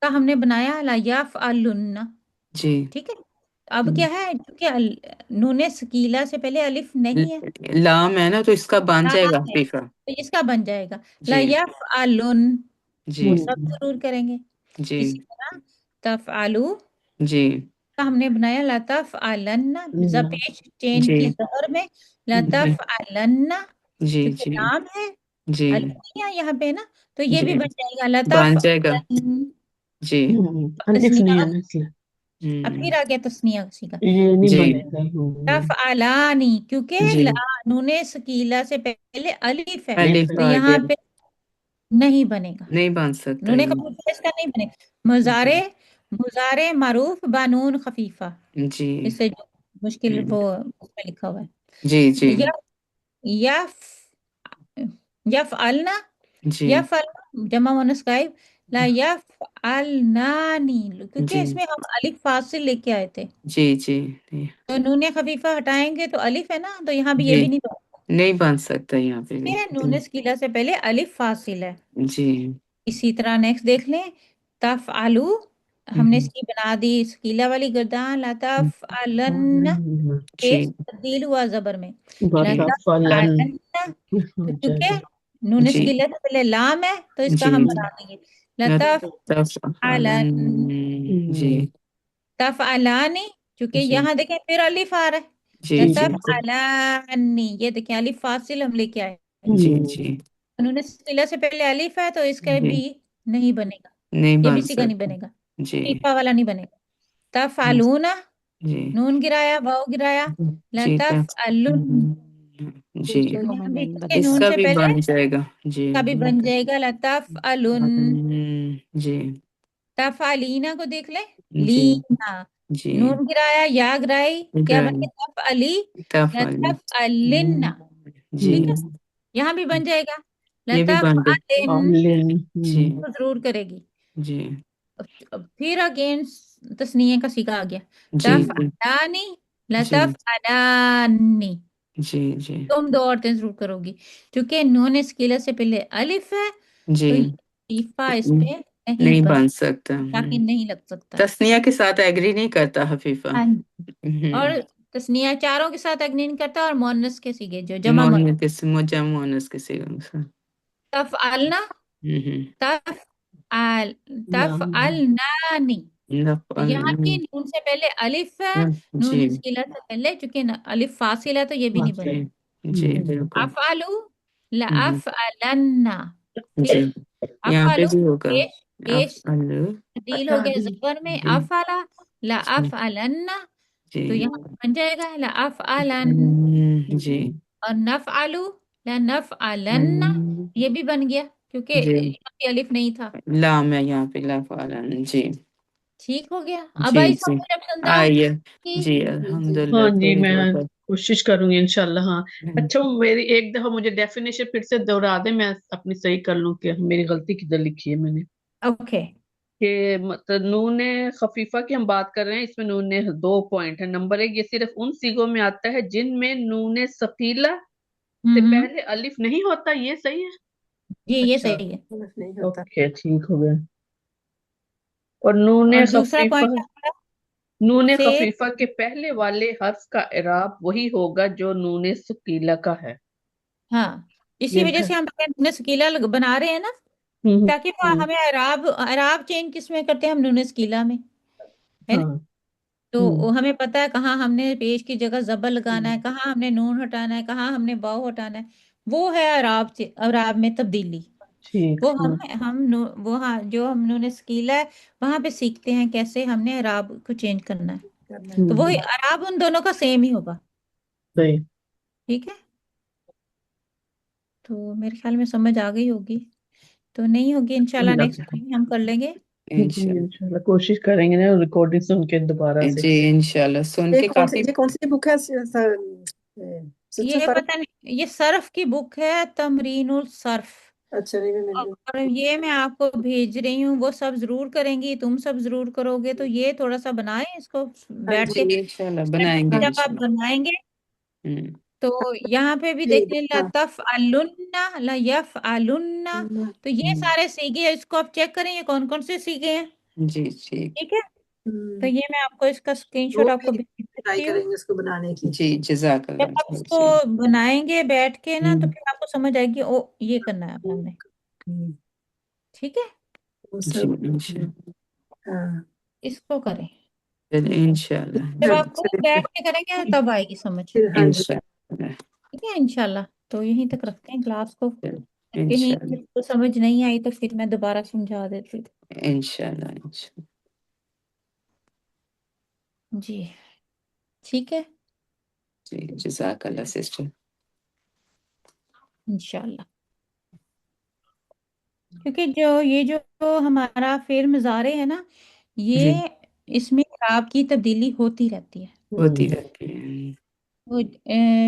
का हमने बनाया ला यफ़अलुन्ना, जी, ठीक है। अब क्या है, क्योंकि नूने सकीला से पहले अलिफ नहीं है, लाम है ना, तो इसका बन लाम जाएगा है, हफीफा। तो इसका बन जाएगा ला जी यफ़अलुन, जी वो सब जरूर करेंगे। जी इसी तरह तफ़अलु जी का हमने बनाया ला तफ़अलन्ना, जपेश चेन जी की जहर में ला जी तफ़अलन्ना, जी क्योंकि जी नाम है जी अलिफ यहाँ पे ना, तो ये भी जी, बन जाएगा ला बन जाएगा तफ़अलन। जी। अलिफ नहीं तस्निया, है ना इसलिए अब हम्म फिर आ गया तस्निया उसी का, ये नहीं जी बनेगा। तफ़अलानी, क्योंकि जी, नूने सकीला से पहले अलिफ है, अलिफ तो आ यहाँ गया, पे नहीं बनेगा, नहीं बन सकता नूने ये। खफीफा इसका नहीं बनेगा। मुजारे, मुजारे मारूफ बानून खफीफा, जी इससे जो मुश्किल वो उसमें लिखा हुआ जी जी है, यफ यफअलना, जी यफअल जमा मुअन्नस गायब, ला यफअलनानी, क्योंकि जी इसमें हम अलिफ फासिल लेके आए थे, जी जी तो नूने खफीफा हटाएंगे तो अलिफ है ना, तो यहाँ भी ये जी, भी नहीं बनेगा। नहीं बन सकता यहाँ पे भी। ये नूने सकीला से पहले अलिफ फासिल है। जी इसी तरह नेक्स्ट देख लें, तफ आलू, हमने हम्म, इसकी बना दी स्कीला वाली गर्दान, लतफ अलन, पेश जी तब्दील हुआ जबर में, जी लतफ फलन अलन, हो तो क्योंकि जाएगा। नून जी स्कीला से पहले लाम है, तो इसका जी, हम बना देंगे लतफ अलन, जी तफ अलानी, क्योंकि जी यहाँ देखें फिर अलिफ आ रहा है, जी जी लतफ अलानी, ये देखें अलिफ फासिल हम लेके आए, जी जी नून स्कीला से पहले अलिफ है, तो इसका जी, भी नहीं बनेगा, नहीं ये भी बन सी का नहीं सकता। बनेगा, जी फीफा वाला नहीं बनेगा। तफअलूना, जी नून गिराया, वाव गिराया, जी, लतफअलुन, جی सीगों में यहाँ भी नहीं चूंकि बनता। नून इसका से भी पहले बन जाएगा जी। का भी बन जाएगा। लतफ अलुन, जी तफअलीना को देख ले, जी लीना, जी नून गिराया, या गिराई, क्या बन इब्राहिम गया? तफ अली, तफअली लतफ अलिन्ना। जी ठीक है, यहाँ भी बन जाएगा ये भी लतफ बन गए अलिन, जी तो जरूर करेगी। जी अब फिर अगेन तस्नीये का सीगा आ गया। जी तफ जी अलानी, जी लतफ अलानी, जी जी तुम दो औरतें जरूर करोगी। क्योंकि नून स्किला से पहले अलिफ है, जी तो ये ईफा इस पे नहीं नहीं बन, बन सकता ताकि नहीं लग सकता। तस्निया के साथ एग्री नहीं करता हफीफा हाँ, और तस्निया चारों के साथ अग्नि नहीं करता, और मोनस के सीगे जो जमा मोहन के मुझे मोहनस के सिगा तफ अलना, तफ अल, तफ अल नानी। तो यहाँ भी नून से पहले अलिफ है, नून जी स्किला से पहले, चूंकि अलिफ फासिल है तो ये भी नहीं जी बने। जी बिल्कुल अफअलु ला अफअलन्ना, ठीक जी है। यहाँ पे अफअलु भी होगा पेश पेश अफअल तब्दील हो गया जबर में, जी अफअला ला जी अफअलन्ना, तो जी यहाँ बन जाएगा ला अफअलन। जी और नफअलु ला नफअलन्ना, ये भी बन गया क्योंकि जी यहाँ पे अलिफ नहीं था। लाम है यहाँ पे लाफालन जी ठीक हो गया। अब जी आई जी समझ अब संदा आइए की। जी हाँ अल्हम्दुलिल्लाह जी, थोड़ी मैं बहुत कोशिश करूंगी इंशाल्लाह। हाँ अच्छा, मेरी एक दफा मुझे डेफिनेशन फिर से दोहरा दे, मैं अपनी सही कर लूं कि मेरी गलती किधर लिखी है मैंने। ओके। कि मतलब नून खफीफा की हम बात कर रहे हैं, इसमें नून 2 पॉइंट है। नंबर 1, ये सिर्फ उन सीगों में आता है जिनमें नून सकीला से हम्म, पहले अलिफ नहीं होता। ये सही है? ये अच्छा, सही है। गलत नहीं होता। ओके, ठीक हो गया। और नून और दूसरा खफीफा, पॉइंट हमारा नून से, खफीफा के पहले वाले हर्फ का इराब वही होगा जो नून सकीला का है। हाँ, इसी ये वजह से हम नून सकीला बना रहे हैं ना, हम्म ताकि वो हमें अराब अराब चेंज किस में करते हैं हम, नून सकीला में, है ना। हाँ तो वो हमें पता है कहाँ हमने पेश की जगह जबर लगाना है, कहाँ हमने नून हटाना है, कहाँ हमने वाव हटाना है। वो है अराब अराब में तब्दीली। ठीक वो हाँ वो हाँ, जो हम नून सकीला है वहां पे सीखते हैं कैसे हमने अराब को चेंज करना है। करना है। तो वही अराब उन दोनों का सेम ही होगा। सही। ठीक है, तो मेरे ख्याल में समझ आ गई होगी। तो नहीं होगी इंशाल्लाह नेक्स्ट टाइम हम कर लेंगे। जी इंशाल्लाह इंशाल्लाह कोशिश करेंगे ना, रिकॉर्डिंग सुन के दोबारा से। जी इंशाल्लाह सुन ये के कौन सी काफी ये कौन सी बुक है? सिस्टर ये फर्क। पता नहीं, ये सर्फ की बुक है, तमरीनुल सर्फ। अच्छा, नहीं मैं और ये मैं आपको भेज रही हूँ, वो सब जरूर करेंगी, तुम सब जरूर करोगे, तो ये थोड़ा सा बनाएं इसको हाँ बैठ जी, के। जी इंशाल्लाह स्टेप बनाएंगे जब आप इंशाल्लाह बनाएंगे हम्म तो यहाँ पे भी ठीक देखिए, हाँ। लतफ अलुन्ना लयफ अलुन्ना, तो ये सारे सीखे, इसको आप चेक करें ये कौन कौन से सीखे हैं। जी ठीक ठीक है, तो हम्म, ये मैं आपको इसका वो स्क्रीनशॉट आपको भी भेज ट्राई सकती हूँ। करेंगे उसको बनाने की। जी जब जज़ाकल्लाह आप खैर इसको जी बनाएंगे बैठ के ना, तो हम्म, फिर आपको समझ आएगी ओ ये करना है अब हमने। हम्म, ठीक है, वो जी सब इंशाल्लाह हाँ। इसको करें। चलिए इंशाल्लाह जब हाँ, आप खुद चलिए बैठ के करेंगे तब आएगी समझ। फिर हाँ जी। इंशाल्लाह ठीक है, इंशाल्लाह। तो यहीं तक रखते हैं क्लास को। कहीं इंशाल्लाह तो समझ नहीं आई तो फिर मैं दोबारा समझा देती हूँ। इंशाल्लाह इंशाल्लाह जी, ठीक है, जी जज़ाकल्लाह सिस्टर इंशाल्लाह। क्योंकि जो ये जो हमारा फेर मुजारे है ना, जी ये इसमें राब की तब्दीली होती रहती है। होती रहती है वो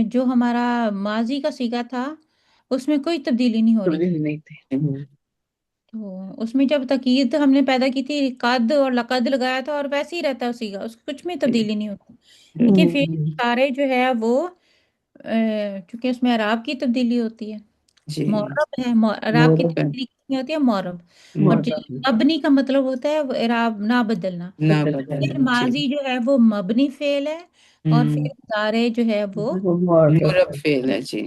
जो हमारा माजी का सीगा था उसमें कोई तब्दीली नहीं हो रही थी। नहीं थे। तो उसमें जब तकीद हमने पैदा की थी, कद और लकद लगाया था, और वैसे ही रहता है उसी का, उसको कुछ में तब्दीली नहीं होती। लेकिन फिर सारे जो है वो चूंकि उसमें अराब की तब्दीली होती है, जी मौरब है, अराब की मोरब है तब्दीली कितनी होती है? मौरब। और जो माता मबनी का मतलब होता है वो इराब ना बदलना। ना फिर बदलना जी माजी जो है वो मबनी फेल है, और फिर मुजारे जो है वो मोरब फेल है जी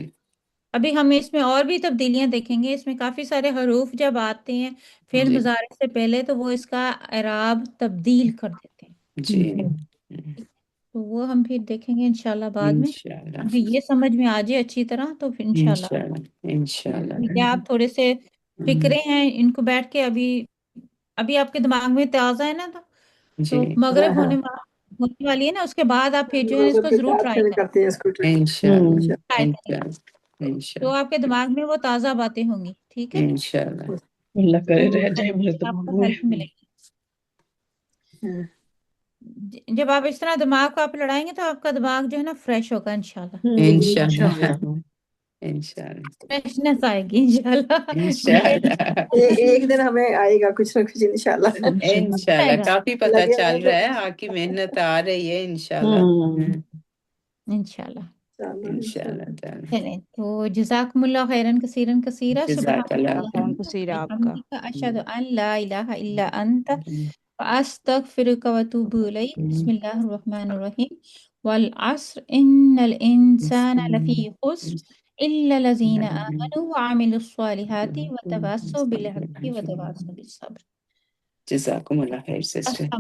अभी हम इसमें और भी तब्दीलियां देखेंगे। इसमें काफी सारे हरूफ जब आते हैं फिर जी मुजारे से पहले, तो वो इसका इराब तब्दील कर देते हैं। जी तो वो हम फिर देखेंगे इंशाल्लाह बाद में। इंशाल्लाह अभी ये समझ में आ जाए अच्छी तरह तो फिर इंशाल्लाह। इंशाल्लाह इंशाल्लाह ठीक है, आप थोड़े से फिक्रे हैं, इनको बैठ के अभी अभी आपके दिमाग में ताज़ा है ना, तो जी मगरिब होने ہونے والی ہے نا، اس کے بعد آپ پھر جو ہے اس کو ضرور ٹرائی کریں، کرتے ہیں اس کو انشاءاللہ ٹرائی کریں، انشاءاللہ تو انشاءاللہ آپ کے دماغ میں وہ تازہ باتیں ہوں گی. ٹھیک ہے، انشاءاللہ. اللہ کرے تو رہ جائے ہمارے آپ دماغ کو میں. ہیلپ ملے گی. جب آپ اس طرح دماغ کو آپ لڑائیں گے تو آپ کا دماغ جو ہے نا فریش ہوگا انشاءاللہ، انشاءاللہ انشاءاللہ فریشنس آئے گی انشاءاللہ. انشاءاللہ ایک دن ہمیں آئے گا کچھ نہ کچھ انشاءاللہ. انشاءاللہ. آئے گا کافی پتہ لگے چل ہوئے رہا ہے، آپ کی محنت آ رہی ہے انشاءاللہ. انشاءاللہ. انشاءاللہ تعالی. چلیں تو جزاکم اللہ خیرن کثیرن کثیرا. جزاک سبحان اللہ اللہ خیر. کثیر آپ کا. وبحمدک اشہد ان لا الہ الا انت واستغفرک واتوب الیک. بسم اللہ الرحمن الرحیم. والعصر ان الانسان لفی خسر الا الذین آمنوا وعملوا الصالحات وتواصوا بالحق وتواصوا بالصبر. جزاکم اللہ خیر سسٹر. السلام